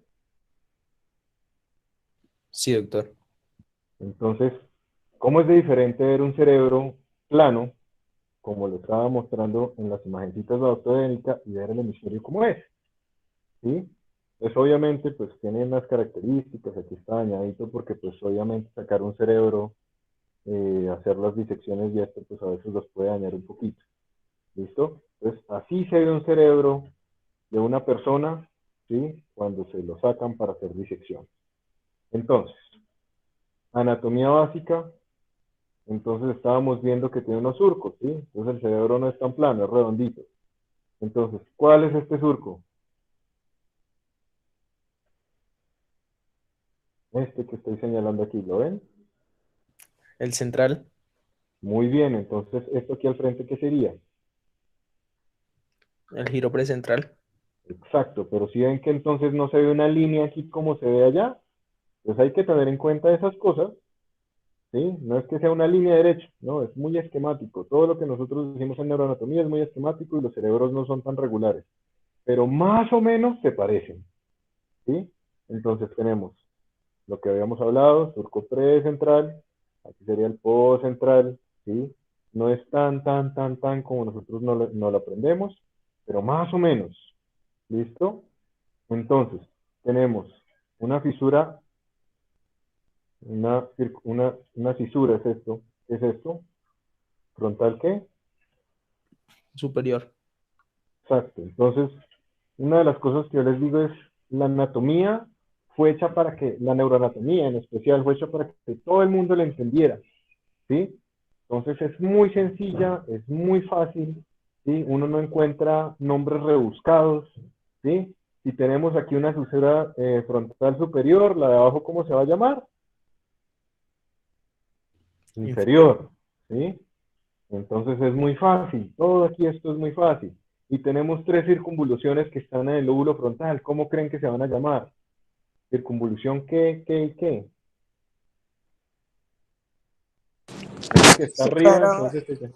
D: Sí, doctor.
F: Entonces, ¿cómo es de diferente ver un cerebro plano, como lo estaba mostrando en las imagencitas de la doctora Erika, y ver el hemisferio como es? ¿Sí? Pues obviamente, pues tiene unas características, aquí está dañadito, porque pues obviamente sacar un cerebro, hacer las disecciones y esto, pues a veces los puede dañar un poquito. ¿Listo? Entonces, así se ve un cerebro de una persona, ¿sí? Cuando se lo sacan para hacer disección. Entonces, anatomía básica, entonces estábamos viendo que tiene unos surcos, ¿sí? Entonces el cerebro no es tan plano, es redondito. Entonces, ¿cuál es este surco? Este que estoy señalando aquí, ¿lo ven?
D: El central.
F: Muy bien, entonces, ¿esto aquí al frente qué sería?
D: El giro precentral.
F: Exacto, pero si ven que entonces no se ve una línea aquí como se ve allá, pues hay que tener en cuenta esas cosas, ¿sí? No es que sea una línea derecha, no, es muy esquemático. Todo lo que nosotros decimos en neuroanatomía es muy esquemático y los cerebros no son tan regulares, pero más o menos se parecen, ¿sí? Entonces tenemos lo que habíamos hablado, surco precentral, aquí sería el postcentral, ¿sí? No es tan como nosotros no lo aprendemos, pero más o menos, ¿listo? Entonces, tenemos una fisura, una fisura es esto. ¿Qué es esto? ¿Frontal qué?
D: Superior.
F: Exacto. Entonces, una de las cosas que yo les digo es, la anatomía fue hecha para que, la neuroanatomía en especial, fue hecha para que todo el mundo la entendiera, ¿sí? Entonces es muy sencilla, es muy fácil, ¿sí? Uno no encuentra nombres rebuscados, ¿sí? Si tenemos aquí una fisura frontal superior, la de abajo, ¿cómo se va a llamar? Inferior, ¿sí? Entonces es muy fácil, todo aquí esto es muy fácil. Y tenemos tres circunvoluciones que están en el lóbulo frontal, ¿cómo creen que se van a llamar? Circunvolución ¿qué, qué y qué? Ese que está arriba, entonces...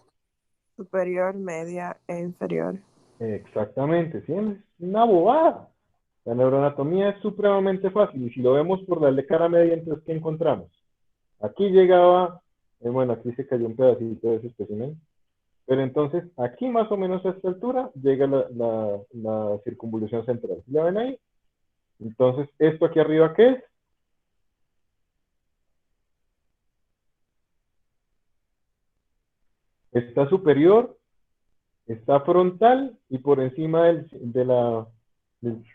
G: Superior, media e inferior.
F: Exactamente, sí, es una bobada. La neuroanatomía es supremamente fácil y si lo vemos por la cara media, entonces ¿qué encontramos? Aquí llegaba, bueno, aquí se cayó un pedacito de ese espécimen. Pero entonces, aquí más o menos a esta altura llega la circunvolución central. ¿La ven ahí? Entonces, ¿esto aquí arriba qué es? Está superior, está frontal y por encima ¿qué?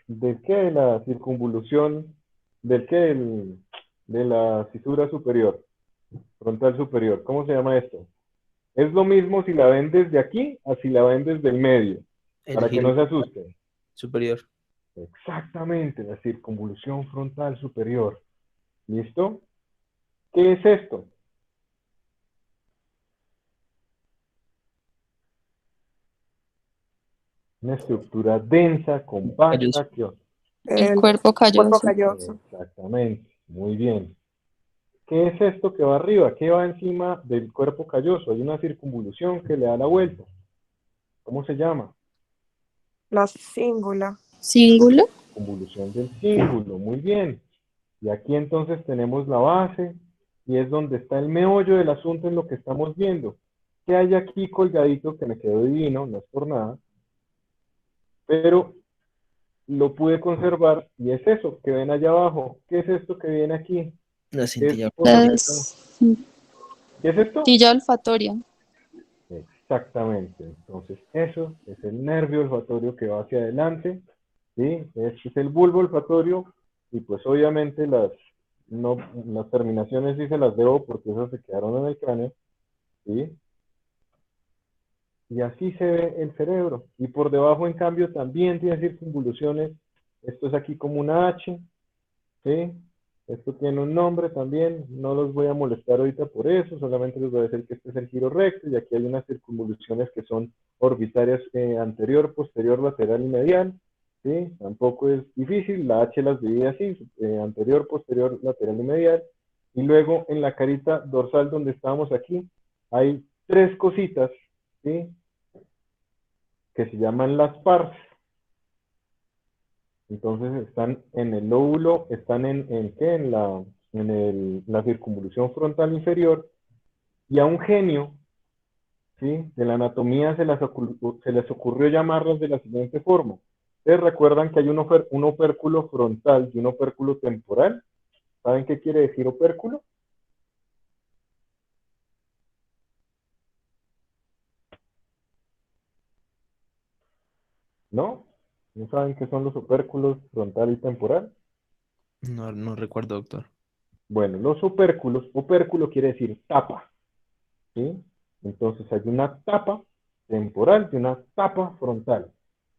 F: De la circunvolución, de la cisura superior, frontal superior. ¿Cómo se llama esto? Es lo mismo si la ven desde aquí a si la ven desde el medio,
D: El
F: para que
D: giro
F: no se asusten.
D: superior.
F: Exactamente, la circunvolución frontal superior. ¿Listo? ¿Qué es esto? Una estructura densa, compacta, ¿qué otra?
H: El
G: El
H: cuerpo
G: cuerpo
H: calloso.
G: calloso.
F: Exactamente, muy bien. ¿Qué es esto que va arriba? ¿Qué va encima del cuerpo calloso? Hay una circunvolución que le da la vuelta. ¿Cómo se llama?
G: La cíngula.
H: Cíngulo.
F: Convolución del cíngulo, muy bien. Y aquí entonces tenemos la base y es donde está el meollo del asunto en lo que estamos viendo. ¿Qué hay aquí colgadito que me quedó divino? No es por nada. Pero lo pude conservar y es eso que ven allá abajo. ¿Qué es esto que viene aquí?
D: La
F: Es
D: cintilla.
F: otra.
H: La
F: ¿Qué es esto?
H: cintilla olfatoria.
F: Exactamente. Entonces, eso es el nervio olfatorio que va hacia adelante. ¿Sí? Este es el bulbo olfatorio. Y pues obviamente las terminaciones sí se las debo porque esas se quedaron en el cráneo. ¿Sí? Y así se ve el cerebro. Y por debajo, en cambio, también tiene circunvoluciones. Esto es aquí como una H. ¿Sí? Esto tiene un nombre también, no los voy a molestar ahorita por eso, solamente les voy a decir que este es el giro recto y aquí hay unas circunvoluciones que son orbitarias anterior, posterior, lateral y medial. ¿Sí? Tampoco es difícil, la H las divide así, anterior, posterior, lateral y medial. Y luego en la carita dorsal donde estábamos aquí, hay tres cositas, ¿sí? Que se llaman las pars. Entonces están en el lóbulo, están en ¿qué? La circunvolución frontal inferior, y a un genio, ¿sí? De la anatomía se les ocurrió llamarlas de la siguiente forma. ¿Ustedes recuerdan que hay un opérculo frontal y un opérculo temporal? ¿Saben qué quiere decir opérculo? ¿No? ¿No saben qué son los opérculos frontal y temporal?
D: No recuerdo, doctor.
F: Bueno, los opérculo quiere decir tapa, ¿sí? Entonces hay una tapa temporal y una tapa frontal.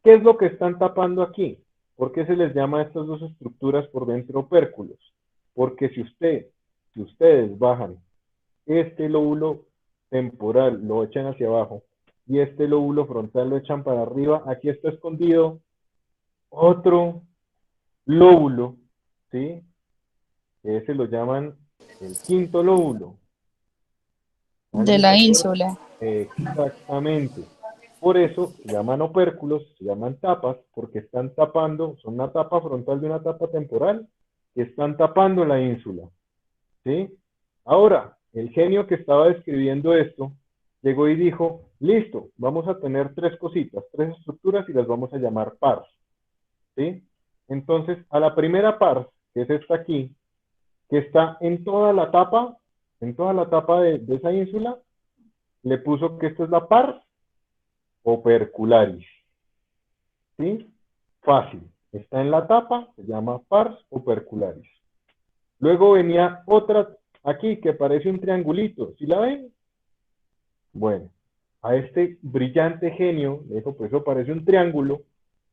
F: ¿Qué es lo que están tapando aquí? ¿Por qué se les llama a estas dos estructuras por dentro opérculos? Porque si ustedes bajan este lóbulo temporal, lo echan hacia abajo, y este lóbulo frontal lo echan para arriba, aquí está escondido otro lóbulo, ¿sí? Ese lo llaman el quinto lóbulo.
H: De
F: ¿Alguien se
H: la
F: acuerda?
H: ínsula.
F: Exactamente. Por eso se llaman opérculos, se llaman tapas, porque están tapando, son una tapa frontal de una tapa temporal, que están tapando la ínsula. ¿Sí? Ahora, el genio que estaba describiendo esto, llegó y dijo, listo, vamos a tener tres cositas, tres estructuras y las vamos a llamar pars. ¿Sí? Entonces, a la primera pars, que es esta aquí, que está en toda la tapa de esa ínsula, le puso que esta es la pars opercularis. ¿Sí? Fácil. Está en la tapa, se llama pars opercularis. Luego venía otra aquí que parece un triangulito. ¿Sí la ven? Bueno, a este brillante genio le dijo, pues eso parece un triángulo,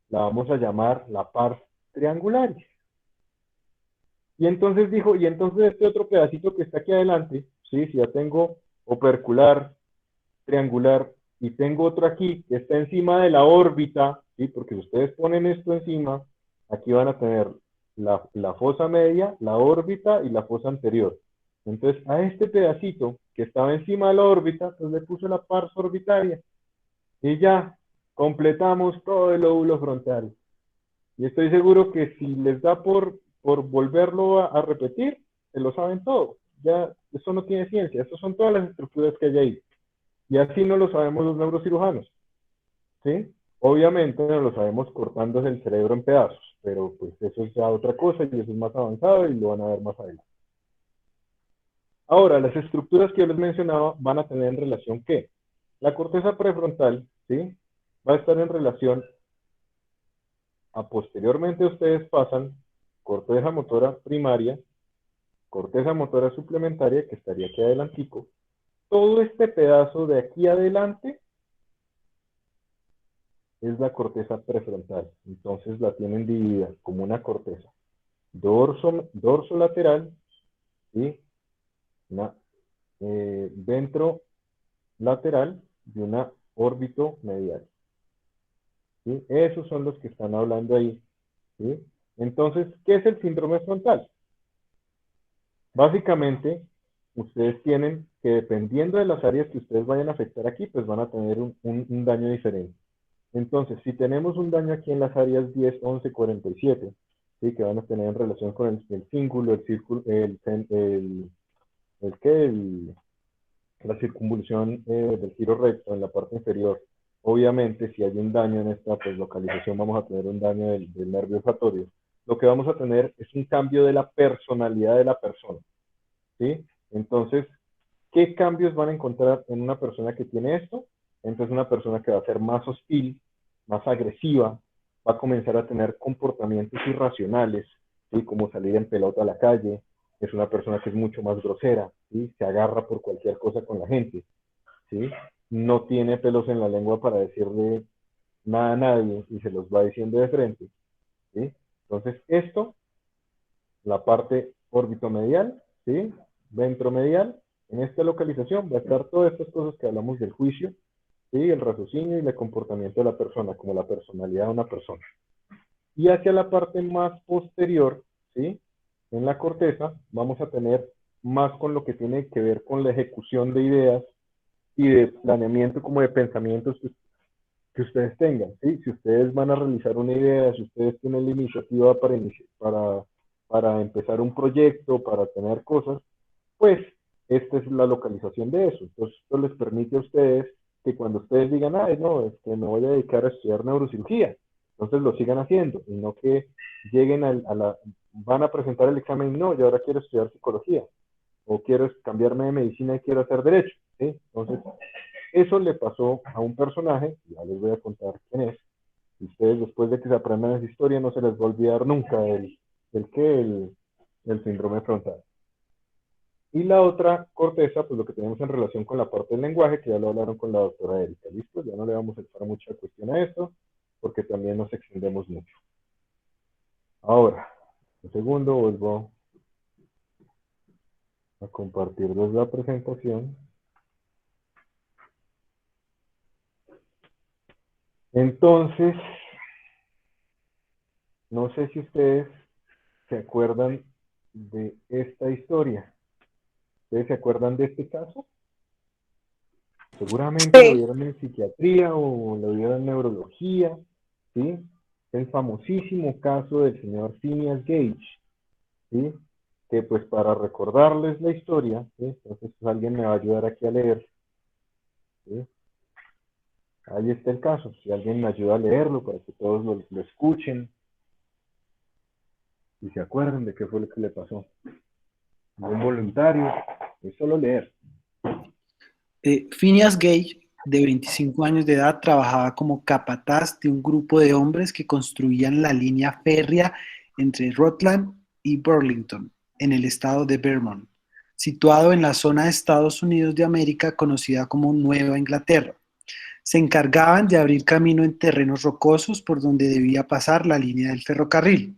F: la vamos a llamar la pars triangularis. Y entonces dijo, y entonces este otro pedacito que está aquí adelante, ¿sí? Si ya tengo opercular, triangular, y tengo otro aquí que está encima de la órbita, ¿sí? Porque si ustedes ponen esto encima, aquí van a tener la fosa media, la órbita y la fosa anterior. Entonces, a este pedacito que estaba encima de la órbita, pues le puso la pars orbitaria. Y ya, completamos todo el lóbulo frontal. Y estoy seguro que si les da por volverlo a repetir, se lo saben todo. Ya, eso no tiene ciencia, estas son todas las estructuras que hay ahí. Y así no lo sabemos los neurocirujanos, ¿sí? Obviamente no lo sabemos cortándose el cerebro en pedazos, pero pues eso es ya otra cosa y eso es más avanzado y lo van a ver más adelante. Ahora, las estructuras que yo les mencionaba van a tener en relación ¿qué? La corteza prefrontal, ¿sí? Va a estar en relación a posteriormente ustedes pasan corteza motora primaria, corteza motora suplementaria, que estaría aquí adelantico. Todo este pedazo de aquí adelante es la corteza prefrontal. Entonces la tienen dividida como una corteza dorso lateral y una ventro lateral y una órbito medial. ¿Sí? Esos son los que están hablando ahí. ¿Sí? Entonces, ¿qué es el síndrome frontal? Básicamente, ustedes tienen que, dependiendo de las áreas que ustedes vayan a afectar aquí, pues van a tener un daño diferente. Entonces, si tenemos un daño aquí en las áreas 10, 11, 47, ¿sí? Que van a tener en relación con el cíngulo, el círculo, la circunvolución del giro recto en la parte inferior. Obviamente, si hay un daño en esta pues, localización, vamos a tener un daño del nervio olfatorio. Lo que vamos a tener es un cambio de la personalidad de la persona, ¿sí? Entonces, ¿qué cambios van a encontrar en una persona que tiene esto? Entonces, una persona que va a ser más hostil, más agresiva, va a comenzar a tener comportamientos irracionales, ¿sí? Como salir en pelota a la calle, es una persona que es mucho más grosera, ¿sí? Se agarra por cualquier cosa con la gente, ¿sí? No tiene pelos en la lengua para decirle nada a nadie y se los va diciendo de frente, ¿sí? Entonces, esto, la parte orbitomedial, ¿sí? Ventromedial, en esta localización va a estar todas estas cosas que hablamos del juicio, ¿sí? El raciocinio y el comportamiento de la persona, como la personalidad de una persona. Y hacia la parte más posterior, ¿sí? En la corteza vamos a tener más con lo que tiene que ver con la ejecución de ideas y de planeamiento como de pensamientos que ustedes tengan, ¿sí? Si ustedes van a realizar una idea, si ustedes tienen la iniciativa para empezar un proyecto, para tener cosas, pues esta es la localización de eso. Entonces esto les permite a ustedes que cuando ustedes digan, ay, no, es que me voy a dedicar a estudiar neurocirugía, entonces lo sigan haciendo, y no que lleguen van a presentar el examen, no, yo ahora quiero estudiar psicología, o quiero cambiarme de medicina y quiero hacer derecho, ¿sí? Entonces, eso le pasó a un personaje, ya les voy a contar quién es, y ustedes después de que se aprendan esa historia no se les va a olvidar nunca el síndrome frontal. Y la otra corteza, pues lo que tenemos en relación con la parte del lenguaje, que ya lo hablaron con la doctora Erika, ¿listo? Ya no le vamos a echar mucha cuestión a esto, porque también nos extendemos mucho. Ahora, un segundo, vuelvo a compartirles la presentación. Entonces, no sé si ustedes se acuerdan de esta historia. ¿Ustedes se acuerdan de este caso? Seguramente lo vieron en psiquiatría o lo vieron en neurología, ¿sí? El famosísimo caso del señor Phineas Gage, ¿sí? Que pues para recordarles la historia, ¿sí? Entonces pues, alguien me va a ayudar aquí a leer, ¿sí? Ahí está el caso, si alguien me ayuda a leerlo para que todos lo escuchen y se acuerden de qué fue lo que le pasó. Un voluntario, es solo leer.
J: Phineas Gage, de 25 años de edad, trabajaba como capataz de un grupo de hombres que construían la línea férrea entre Rutland y Burlington, en el estado de Vermont, situado en la zona de Estados Unidos de América conocida como Nueva Inglaterra. Se encargaban de abrir camino en terrenos rocosos por donde debía pasar la línea del ferrocarril.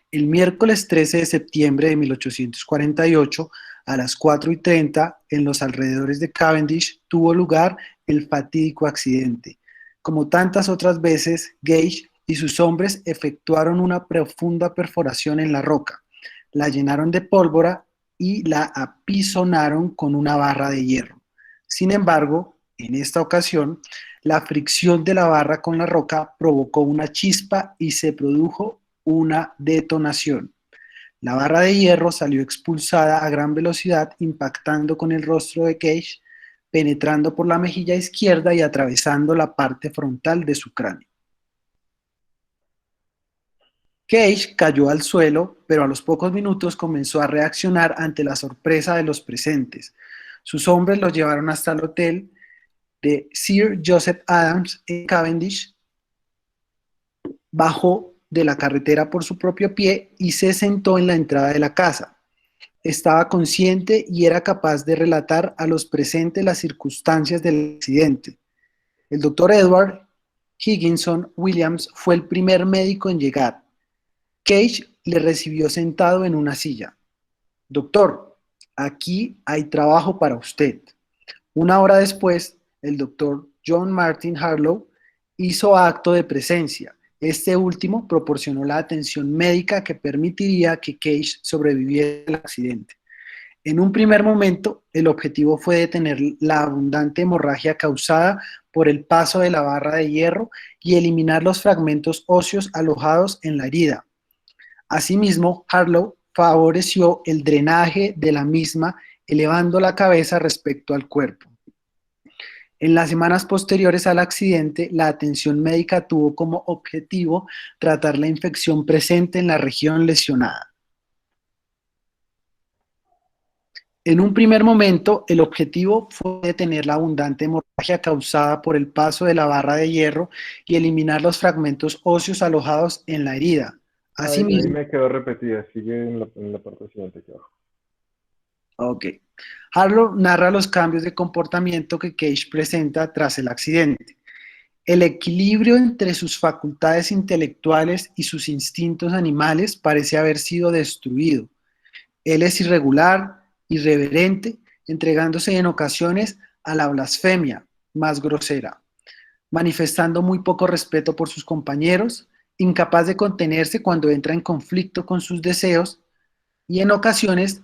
J: El miércoles 13 de septiembre de 1848, a las 4:30, en los alrededores de Cavendish, tuvo lugar el fatídico accidente. Como tantas otras veces, Gage y sus hombres efectuaron una profunda perforación en la roca, la llenaron de pólvora y la apisonaron con una barra de hierro. Sin embargo, en esta ocasión, la fricción de la barra con la roca provocó una chispa y se produjo una detonación. La barra de hierro salió expulsada a gran velocidad, impactando con el rostro de Gage, penetrando por la mejilla izquierda y atravesando la parte frontal de su cráneo. Cage cayó al suelo, pero a los pocos minutos comenzó a reaccionar ante la sorpresa de los presentes. Sus hombres lo llevaron hasta el hotel de Sir Joseph Adams en Cavendish, bajó de la carretera por su propio pie y se sentó en la entrada de la casa. Estaba consciente y era capaz de relatar a los presentes las circunstancias del accidente. El doctor Edward Higginson Williams fue el primer médico en llegar. Cage le recibió sentado en una silla. Doctor, aquí hay trabajo para usted. Una hora después, el doctor John Martin Harlow hizo acto de presencia. Este último proporcionó la atención médica que permitiría que Cage sobreviviera al accidente. En un primer momento, el objetivo fue detener la abundante hemorragia causada por el paso de la barra de hierro y eliminar los fragmentos óseos alojados en la herida. Asimismo, Harlow favoreció el drenaje de la misma, elevando la cabeza respecto al cuerpo. En las semanas posteriores al accidente, la atención médica tuvo como objetivo tratar la infección presente en la región lesionada. En un primer momento, el objetivo fue detener la abundante hemorragia causada por el paso de la barra de hierro y eliminar los fragmentos óseos alojados en la herida.
F: Ahí me quedó repetida, sigue en la parte siguiente aquí abajo.
J: Ok. Harlow narra los cambios de comportamiento que Cage presenta tras el accidente. El equilibrio entre sus facultades intelectuales y sus instintos animales parece haber sido destruido. Él es irregular, irreverente, entregándose en ocasiones a la blasfemia más grosera, manifestando muy poco respeto por sus compañeros, incapaz de contenerse cuando entra en conflicto con sus deseos y en ocasiones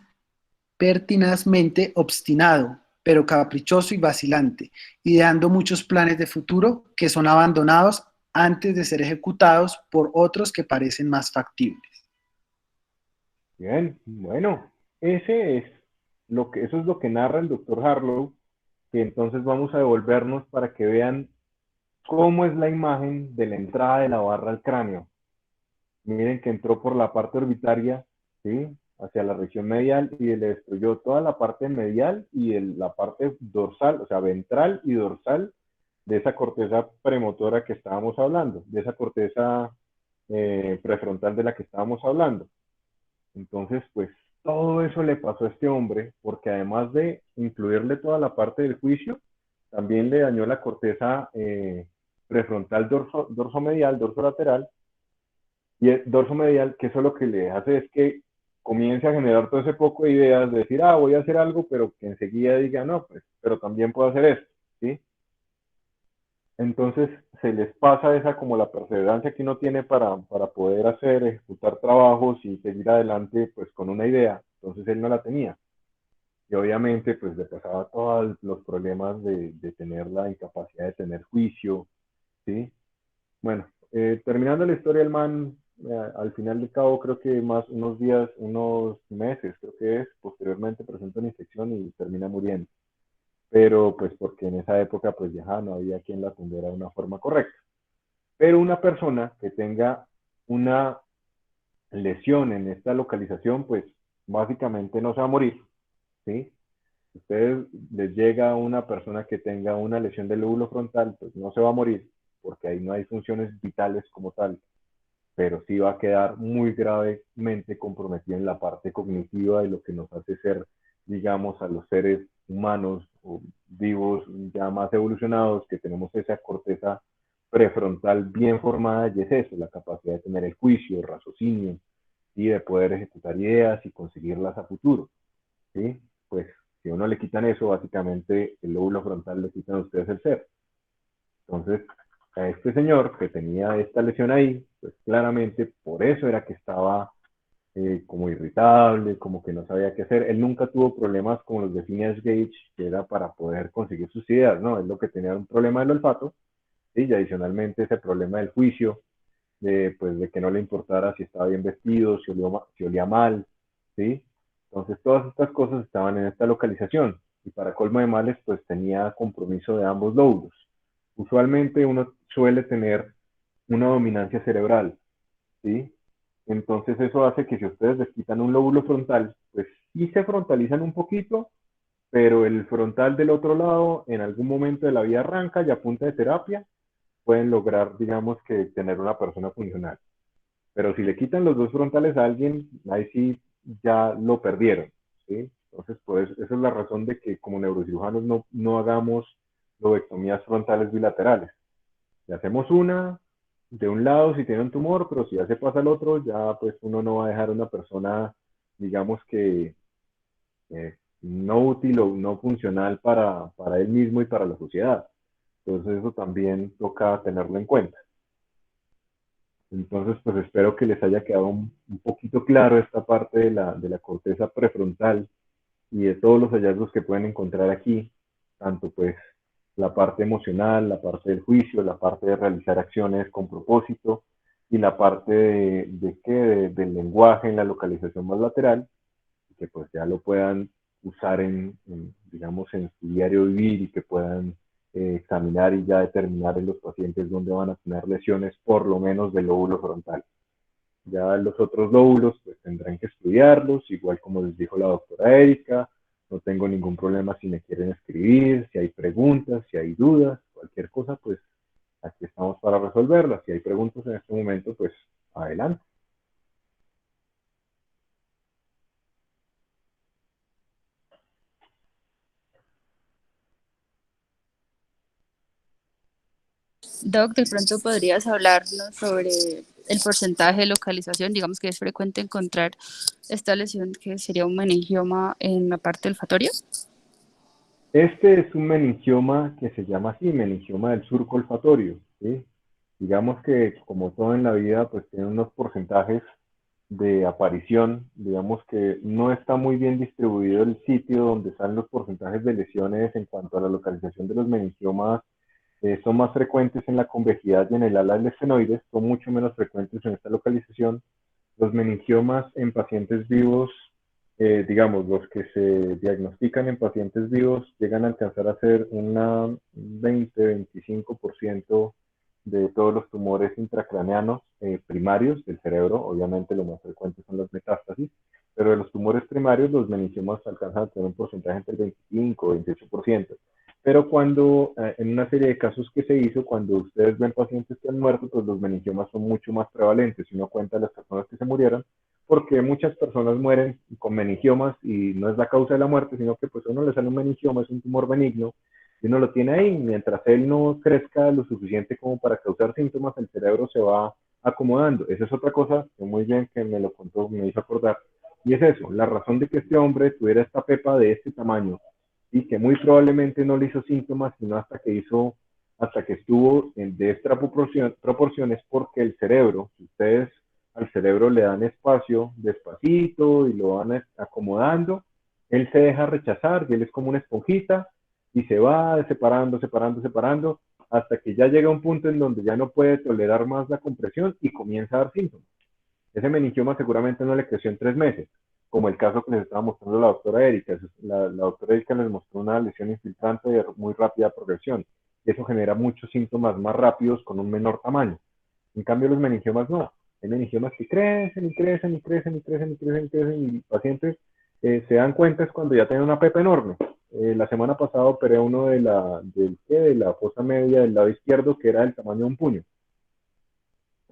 J: pertinazmente obstinado, pero caprichoso y vacilante, ideando muchos planes de futuro que son abandonados antes de ser ejecutados por otros que parecen más factibles.
F: Bien, bueno, eso es lo que narra el doctor Harlow, que entonces vamos a devolvernos para que vean cómo es la imagen de la entrada de la barra al cráneo. Miren que entró por la parte orbitaria, ¿sí?, hacia la región medial y le destruyó toda la parte medial y la parte dorsal, o sea, ventral y dorsal de esa corteza premotora que estábamos hablando, de esa corteza prefrontal de la que estábamos hablando. Entonces, pues, todo eso le pasó a este hombre, porque además de incluirle toda la parte del juicio, también le dañó la corteza prefrontal dorsomedial, dorsolateral, y el dorsomedial, que eso lo que le hace es que comience a generar todo ese poco de ideas de decir, voy a hacer algo, pero que enseguida diga, no, pues, pero también puedo hacer esto, ¿sí? Entonces se les pasa esa como la perseverancia que uno tiene para poder ejecutar trabajos y seguir adelante pues con una idea. Entonces él no la tenía. Y obviamente pues le pasaba todos los problemas de tener la incapacidad de tener juicio, ¿sí? Bueno, terminando la historia del man, al final del cabo creo que más unos días, unos meses creo que es, posteriormente presenta una infección y termina muriendo. Pero pues porque en esa época pues ya no había quien la atendiera de una forma correcta. Pero una persona que tenga una lesión en esta localización, pues básicamente no se va a morir, ¿sí? Si ustedes les llega a una persona que tenga una lesión del lóbulo frontal, pues no se va a morir, porque ahí no hay funciones vitales como tal, pero sí va a quedar muy gravemente comprometido en la parte cognitiva de lo que nos hace ser, digamos, a los seres humanos o vivos ya más evolucionados, que tenemos esa corteza prefrontal bien formada, y es eso, la capacidad de tener el juicio, el raciocinio, y de poder ejecutar ideas y conseguirlas a futuro, ¿sí? Pues si a uno le quitan eso, básicamente el lóbulo frontal le quitan a ustedes el ser. Entonces, a este señor que tenía esta lesión ahí, pues claramente por eso era que estaba como irritable, como que no sabía qué hacer. Él nunca tuvo problemas como los de Phineas Gage, que era para poder conseguir sus ideas, ¿no? Él lo que tenía era un problema del olfato, ¿sí? Y adicionalmente ese problema del juicio, pues, de que no le importara si estaba bien vestido, si olía mal, ¿sí? Entonces todas estas cosas estaban en esta localización, y para colmo de males, pues tenía compromiso de ambos lóbulos. Usualmente uno suele tener una dominancia cerebral, ¿sí? Entonces eso hace que si ustedes les quitan un lóbulo frontal, pues sí se frontalizan un poquito, pero el frontal del otro lado en algún momento de la vida arranca y a punta de terapia pueden lograr, digamos, que tener una persona funcional. Pero si le quitan los dos frontales a alguien, ahí sí ya lo perdieron, ¿sí? Entonces, pues esa es la razón de que como neurocirujanos no hagamos lobectomías frontales bilaterales. Le hacemos una de un lado si tiene un tumor, pero si ya se pasa al otro, ya pues uno no va a dejar a una persona, digamos que no útil o no funcional para él mismo y para la sociedad. Entonces eso también toca tenerlo en cuenta. Entonces, pues espero que les haya quedado un poquito claro esta parte de la corteza prefrontal y de todos los hallazgos que pueden encontrar aquí, tanto pues la parte emocional, la parte del juicio, la parte de realizar acciones con propósito y la parte del lenguaje en la localización más lateral, que pues ya lo puedan usar digamos, en su diario vivir y que puedan examinar y ya determinar en los pacientes dónde van a tener lesiones, por lo menos del lóbulo frontal. Ya los otros lóbulos pues tendrán que estudiarlos, igual como les dijo la doctora Erika. No tengo ningún problema si me quieren escribir, si hay preguntas, si hay dudas, cualquier cosa, pues aquí estamos para resolverlas. Si hay preguntas en este momento, pues adelante.
H: Doc, de pronto podrías hablarnos sobre el porcentaje de localización, digamos que es frecuente encontrar esta lesión que sería un meningioma en la parte olfatoria.
F: Este es un meningioma que se llama así, meningioma del surco olfatorio, ¿sí? Digamos que como todo en la vida, pues tiene unos porcentajes de aparición, digamos que no está muy bien distribuido el sitio donde están los porcentajes de lesiones en cuanto a la localización de los meningiomas. Son más frecuentes en la convejidad y en el ala del esfenoides, son mucho menos frecuentes en esta localización. Los meningiomas en pacientes vivos, digamos, los que se diagnostican en pacientes vivos, llegan a alcanzar a ser una 20-25% de todos los tumores intracraneanos primarios del cerebro. Obviamente lo más frecuente son las metástasis, pero de los tumores primarios los meningiomas alcanzan a tener un porcentaje entre el 25 y 28%. Pero cuando, en una serie de casos que se hizo, cuando ustedes ven pacientes que han muerto, pues los meningiomas son mucho más prevalentes, si uno cuenta las personas que se murieron, porque muchas personas mueren con meningiomas y no es la causa de la muerte, sino que pues a uno le sale un meningioma, es un tumor benigno, y uno lo tiene ahí, mientras él no crezca lo suficiente como para causar síntomas, el cerebro se va acomodando. Esa es otra cosa que muy bien que me lo contó, me hizo acordar, y es eso, la razón de que este hombre tuviera esta pepa de este tamaño, y que muy probablemente no le hizo síntomas, sino hasta que estuvo de esta proporciones, porque el cerebro, si ustedes al cerebro le dan espacio despacito y lo van acomodando, él se deja rechazar y él es como una esponjita y se va separando, separando, separando, hasta que ya llega a un punto en donde ya no puede tolerar más la compresión y comienza a dar síntomas. Ese meningioma seguramente no le creció en 3 meses, como el caso que les estaba mostrando la doctora Erika. La doctora Erika les mostró una lesión infiltrante de muy rápida progresión. Eso genera muchos síntomas más rápidos con un menor tamaño. En cambio, los meningiomas no. Hay meningiomas que crecen y crecen y crecen y crecen y crecen y crecen, y pacientes se dan cuenta es cuando ya tienen una pepa enorme. La semana pasada operé uno de la fosa media del lado izquierdo que era del tamaño de un puño.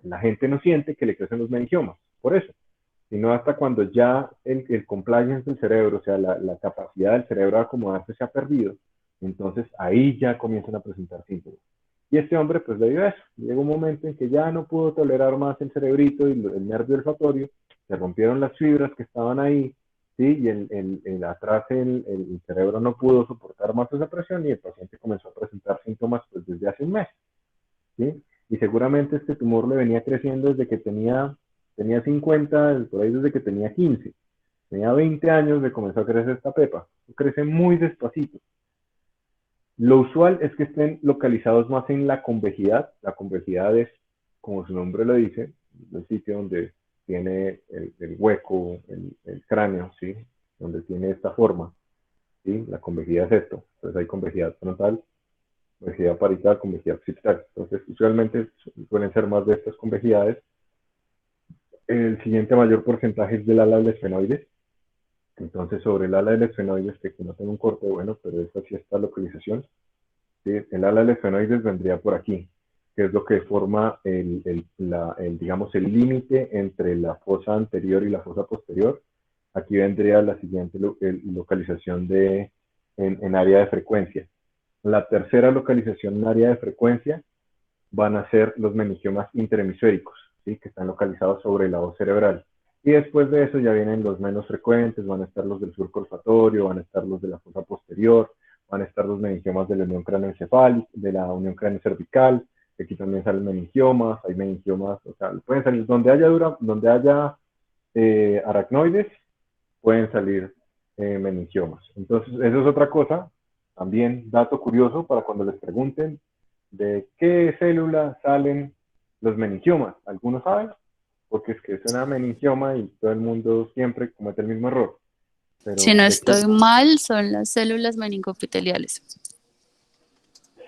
F: La gente no siente que le crecen los meningiomas, por eso, sino hasta cuando ya el compliance del cerebro, o sea, la capacidad del cerebro de acomodarse se ha perdido, entonces ahí ya comienzan a presentar síntomas. Y este hombre pues le dio eso, llegó un momento en que ya no pudo tolerar más el cerebrito y el nervio olfatorio, se rompieron las fibras que estaban ahí, ¿sí? Y atrás el cerebro no pudo soportar más esa presión y el paciente comenzó a presentar síntomas pues desde hace un mes, ¿sí? Y seguramente este tumor le venía creciendo desde que tenía 50, por ahí desde que tenía 15. Tenía 20 años de comenzó a crecer esta pepa. Crece muy despacito. Lo usual es que estén localizados más en la convejidad. La convejidad es, como su nombre lo dice, el sitio donde tiene el hueco, el cráneo, ¿sí? Donde tiene esta forma. ¿sí? La convejidad es esto. Entonces hay convejidad frontal, convejidad parietal, convejidad occipital. Entonces, usualmente suelen ser más de estas convejidades. El siguiente mayor porcentaje es del ala del esfenoides. Entonces, sobre el ala del esfenoides, que aquí no tengo un corte, bueno, pero esta sí está localización. ¿Sí? El ala del esfenoides vendría por aquí, que es lo que forma digamos, el límite entre la fosa anterior y la fosa posterior. Aquí vendría la siguiente localización en área de frecuencia. La tercera localización en área de frecuencia van a ser los meningiomas interhemisféricos, ¿sí? Que están localizados sobre la voz cerebral. Y después de eso ya vienen los menos frecuentes, van a estar los del surco olfatorio, van a estar los de la fosa posterior, van a estar los meningiomas de la unión cráneoencefálica, de la unión cráneocervical, que aquí también salen meningiomas, hay meningiomas, o sea, pueden salir donde haya aracnoides, pueden salir meningiomas. Entonces, eso es otra cosa, también dato curioso para cuando les pregunten de qué célula salen los meningiomas. ¿Algunos saben? Porque es que suena meningioma y todo el mundo siempre comete el mismo error. Pero
H: Si no
F: ¿de qué?
H: estoy mal, son las células meningopiteliales.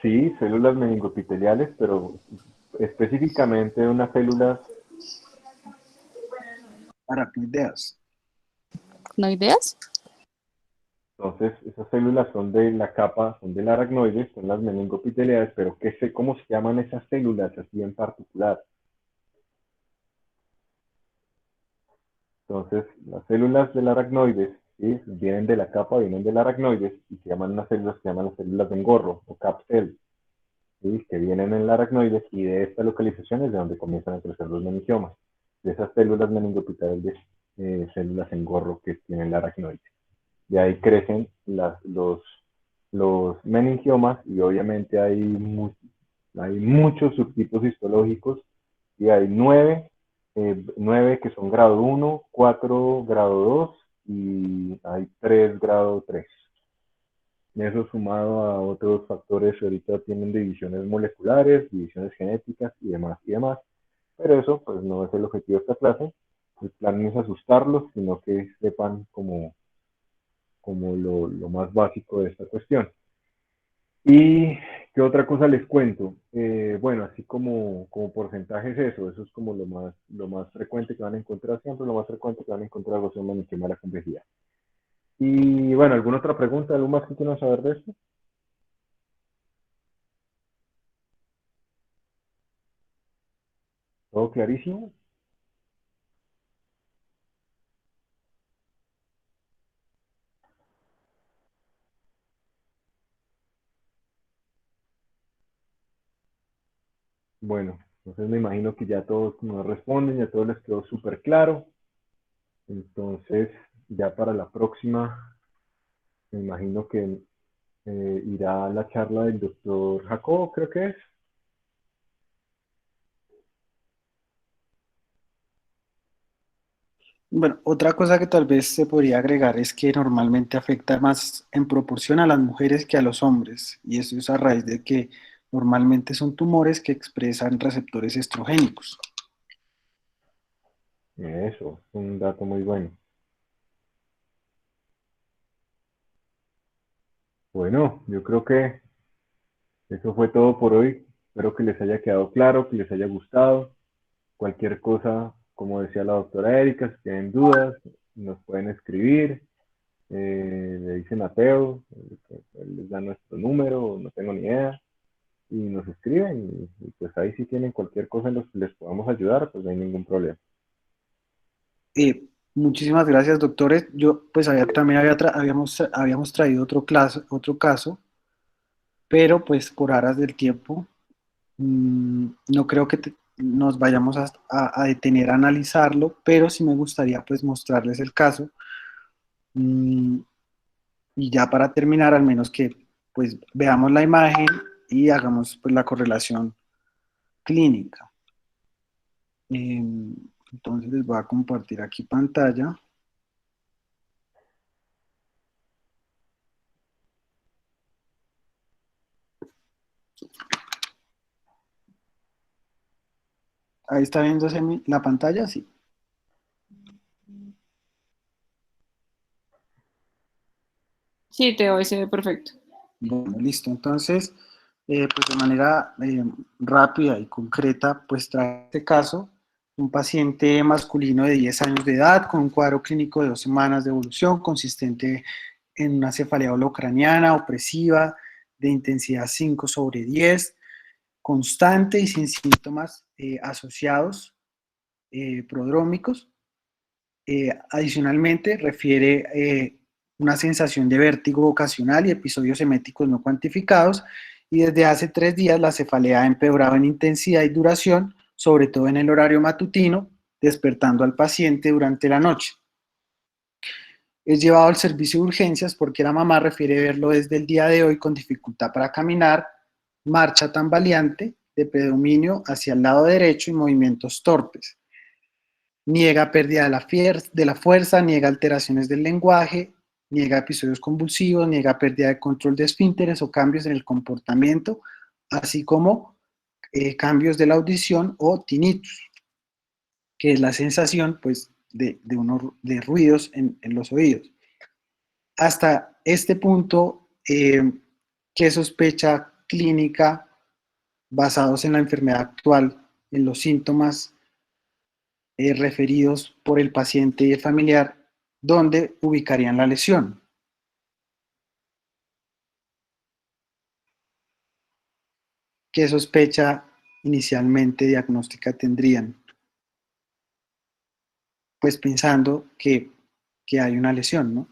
F: Sí, células meningopiteliales, pero específicamente unas células.
J: Aracnoideas.
H: ¿No ideas?
F: Entonces, esas células son de la capa, son del aracnoide, son las meningopiteliales, pero ¿cómo se llaman esas células así en particular? Entonces, las células del aracnoides, ¿sí? Vienen de la capa, vienen del aracnoides y se llaman unas células que se llaman las células de engorro o capsel, ¿sí? Que vienen en el aracnoides y de esta localización es de donde comienzan a crecer los meningiomas. De esas células meningopiteliales, células engorro que tienen el aracnoide. De ahí crecen los meningiomas y obviamente hay muchos subtipos histológicos y hay 9 que son grado 1, 4 grado 2 y hay 3 grado 3. Eso sumado a otros factores que ahorita tienen divisiones moleculares, divisiones genéticas y demás y demás. Pero eso pues no es el objetivo de esta clase. El plan no es asustarlos, sino que sepan como lo más básico de esta cuestión. ¿Y qué otra cosa les cuento? Bueno, así como porcentajes eso es como lo más frecuente que van a encontrar siempre, lo más frecuente que van a encontrar es un meningema de la complejidad. Y bueno, ¿alguna otra pregunta? ¿Algo más que quieran saber de esto? ¿Todo clarísimo? Bueno, entonces me imagino que ya todos nos responden, ya todos les quedó súper claro. Entonces, ya para la próxima, me imagino que irá la charla del doctor Jacob, creo que es.
J: Bueno, otra cosa que tal vez se podría agregar es que normalmente afecta más en proporción a las mujeres que a los hombres, y eso es a raíz de que normalmente son tumores que expresan receptores estrogénicos.
F: Eso, es un dato muy bueno. Bueno, yo creo que eso fue todo por hoy. Espero que les haya quedado claro, que les haya gustado. Cualquier cosa, como decía la doctora Erika, si tienen dudas, nos pueden escribir. Le dicen a Teo, les da nuestro número, no tengo ni idea, y nos escriben. Y pues ahí si tienen cualquier cosa en los que les podamos ayudar, pues no hay ningún problema.
J: Muchísimas gracias, doctores. Yo pues también habíamos traído otro caso, pero pues por aras del tiempo, no creo que nos vayamos a detener a analizarlo, pero sí me gustaría pues mostrarles el caso. Mm, y ya para terminar, al menos que pues veamos la imagen y hagamos pues la correlación clínica. Entonces les voy a compartir aquí pantalla. Ahí está viéndose la pantalla, sí.
A: Sí, Teo, ese ve perfecto.
J: Bueno, listo. Entonces, pues de manera rápida y concreta, pues trae este caso un paciente masculino de 10 años de edad con un cuadro clínico de 2 semanas de evolución consistente en una cefalea holocraniana opresiva de intensidad 5/10, constante y sin síntomas asociados prodrómicos. Adicionalmente, refiere una sensación de vértigo ocasional y episodios eméticos no cuantificados, y desde hace 3 días la cefalea ha empeorado en intensidad y duración, sobre todo en el horario matutino, despertando al paciente durante la noche. Es llevado al servicio de urgencias porque la mamá refiere verlo desde el día de hoy con dificultad para caminar, marcha tambaleante, de predominio hacia el lado derecho y movimientos torpes. Niega pérdida de la fuerza, niega alteraciones del lenguaje, niega episodios convulsivos, niega pérdida de control de esfínteres o cambios en el comportamiento, así como cambios de la audición o tinnitus, que es la sensación pues, de ruidos en los oídos. Hasta este punto, ¿qué sospecha clínica basados en la enfermedad actual, en los síntomas referidos por el paciente y el familiar, dónde ubicarían la lesión? ¿Qué sospecha inicialmente diagnóstica tendrían? Pues pensando que hay una lesión, ¿no?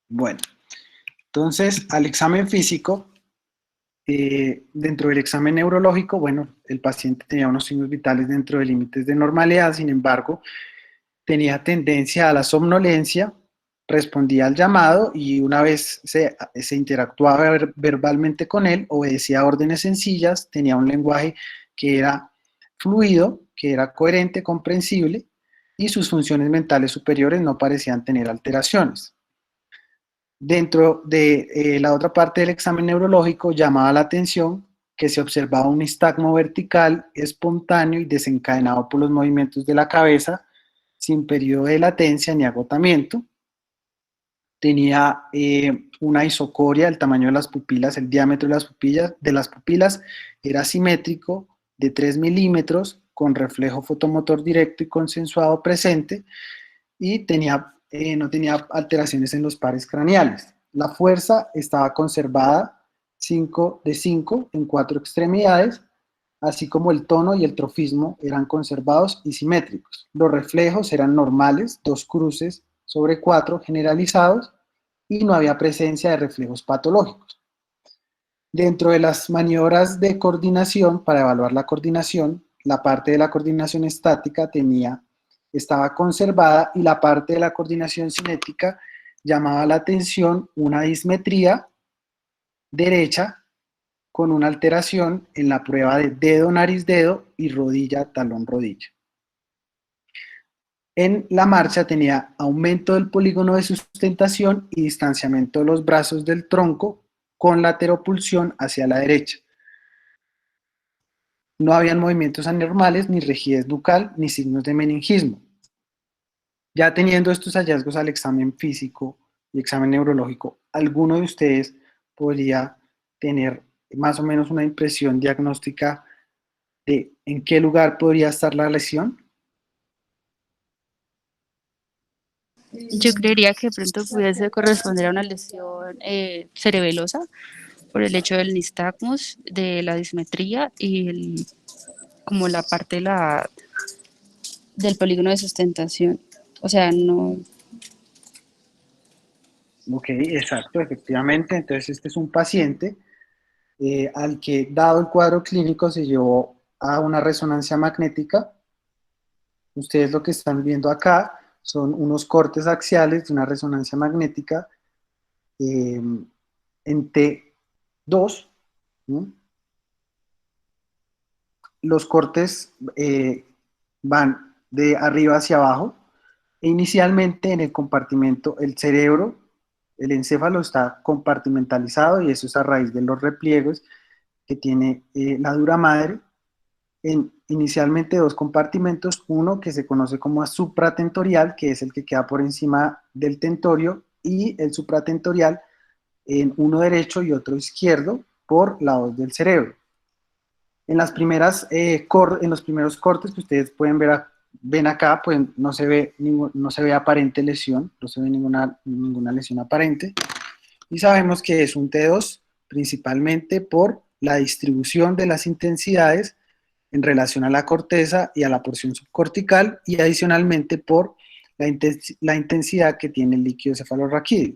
J: Bueno, entonces al examen físico, dentro del examen neurológico, bueno, el paciente tenía unos signos vitales dentro de límites de normalidad, sin embargo, tenía tendencia a la somnolencia, respondía al llamado y una vez se interactuaba verbalmente con él, obedecía órdenes sencillas, tenía un lenguaje que era fluido, que era coherente, comprensible, y sus funciones mentales superiores no parecían tener alteraciones. Dentro de la otra parte del examen neurológico llamaba la atención que se observaba un nistagmo vertical, espontáneo y desencadenado por los movimientos de la cabeza, sin periodo de latencia ni agotamiento. Tenía una isocoria, el tamaño de las pupilas, el diámetro de las pupilas era simétrico, de 3 milímetros, con reflejo fotomotor directo y consensuado presente, y no tenía alteraciones en los pares craneales. La fuerza estaba conservada 5 de 5 en 4 extremidades, así como el tono y el trofismo eran conservados y simétricos. Los reflejos eran normales, 2 cruces sobre 4 generalizados, y no había presencia de reflejos patológicos. Dentro de las maniobras de coordinación, para evaluar la coordinación, la parte de la coordinación estática estaba conservada, y la parte de la coordinación cinética llamaba la atención una dismetría derecha con una alteración en la prueba de dedo-nariz-dedo y rodilla-talón-rodilla. En la marcha tenía aumento del polígono de sustentación y distanciamiento de los brazos del tronco con lateropulsión hacia la derecha. No habían movimientos anormales, ni rigidez bucal, ni signos de meningismo. Ya teniendo estos hallazgos al examen físico y examen neurológico, ¿alguno de ustedes podría tener más o menos una impresión diagnóstica de en qué lugar podría estar la lesión?
H: Yo creería que de pronto pudiese corresponder a una lesión cerebelosa por el hecho del nistagmus, de la dismetría y como la parte del polígono de sustentación. O sea, no.
J: Ok, exacto, efectivamente. Entonces este es un paciente al que, dado el cuadro clínico, se llevó a una resonancia magnética. Ustedes lo que están viendo acá son unos cortes axiales de una resonancia magnética en T2. ¿no? Los cortes van de arriba hacia abajo, e inicialmente en el compartimento, el cerebro el encéfalo está compartimentalizado y eso es a raíz de los repliegos que tiene la dura madre en inicialmente dos compartimentos, uno que se conoce como supratentorial, que es el que queda por encima del tentorio, y el supratentorial en uno derecho y otro izquierdo por lados del cerebro. En las primeras, en los primeros cortes que ustedes pueden ver, ven acá, pues no se ve aparente lesión, no se ve ninguna lesión aparente, y sabemos que es un T2 principalmente por la distribución de las intensidades en relación a la corteza y a la porción subcortical, y adicionalmente por la intensidad que tiene el líquido cefalorraquídeo.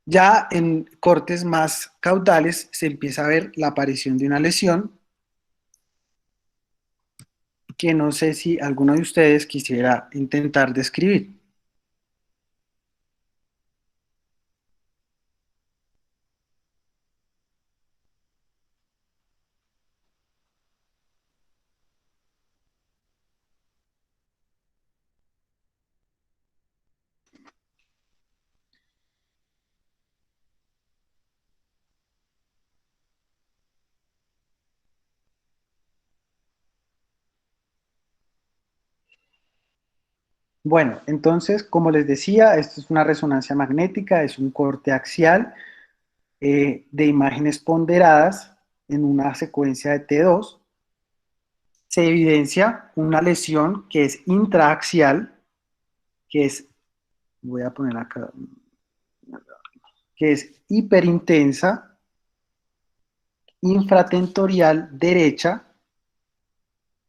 J: Ya en cortes más caudales se empieza a ver la aparición de una lesión que no sé si alguno de ustedes quisiera intentar describir. Bueno, entonces, como les decía, esto es una resonancia magnética, es un corte axial de imágenes ponderadas en una secuencia de T2. Se evidencia una lesión que es intraaxial, que es, voy a poner acá, que es hiperintensa, infratentorial derecha,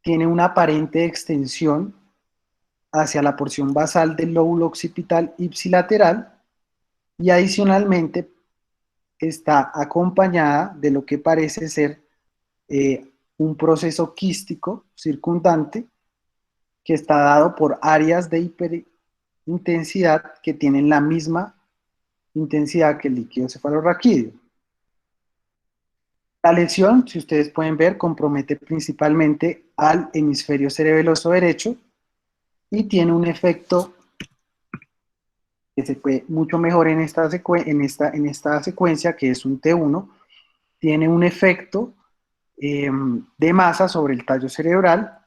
J: tiene una aparente extensión hacia la porción basal del lóbulo occipital ipsilateral y adicionalmente está acompañada de lo que parece ser un proceso quístico circundante que está dado por áreas de hiperintensidad que tienen la misma intensidad que el líquido cefalorraquídeo. La lesión, si ustedes pueden ver, compromete principalmente al hemisferio cerebeloso derecho y tiene un efecto que se puede mucho mejor en esta secuencia, que es un T1, tiene un efecto de masa sobre el tallo cerebral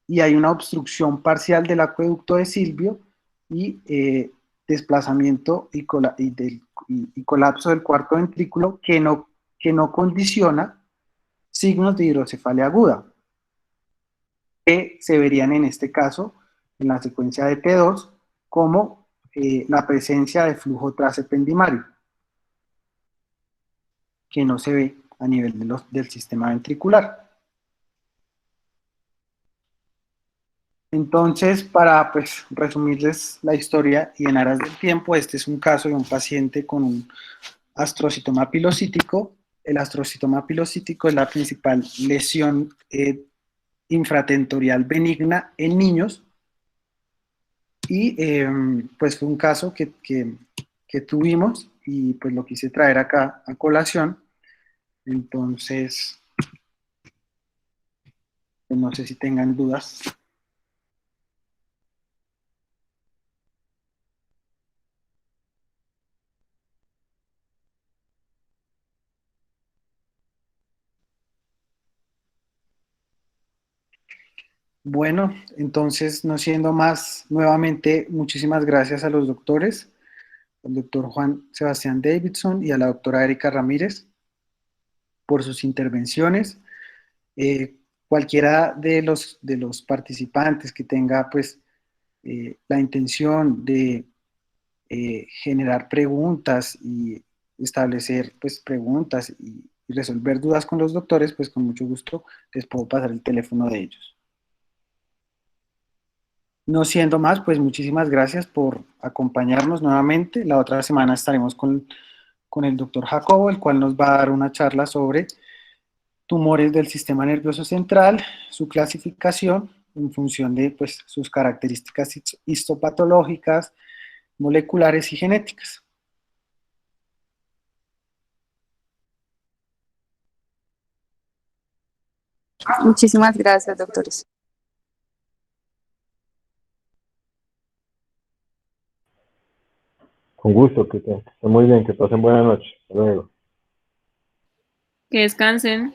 J: y hay una obstrucción parcial del acueducto de Silvio y desplazamiento y colapso del cuarto ventrículo que no condiciona signos de hidrocefalia aguda, que se verían en este caso en la secuencia de T2 como la presencia de flujo trasependimario, que no se ve a nivel del sistema ventricular. Entonces, para pues, resumirles la historia y en aras del tiempo, este es un caso de un paciente con un astrocitoma pilocítico. El astrocitoma pilocítico es la principal lesión infratentorial benigna en niños y pues fue un caso que tuvimos y pues lo quise traer acá a colación. Entonces, pues, no sé si tengan dudas. Bueno, entonces, no siendo más, nuevamente, muchísimas gracias a los doctores, al doctor Juan Sebastián Davidson y a la doctora Erika Ramírez por sus intervenciones. Cualquiera de los participantes que tenga pues la intención de generar preguntas y establecer pues preguntas y resolver dudas con los doctores, pues con mucho gusto les puedo pasar el teléfono de ellos. No siendo más, pues muchísimas gracias por acompañarnos nuevamente. La otra semana estaremos con el doctor Jacobo, el cual nos va a dar una charla sobre tumores del sistema nervioso central, su clasificación en función de pues, sus características histopatológicas, moleculares y genéticas.
H: Muchísimas gracias, doctores.
F: Con gusto, que estén muy bien, que pasen buena noche. Hasta luego.
A: Que descansen.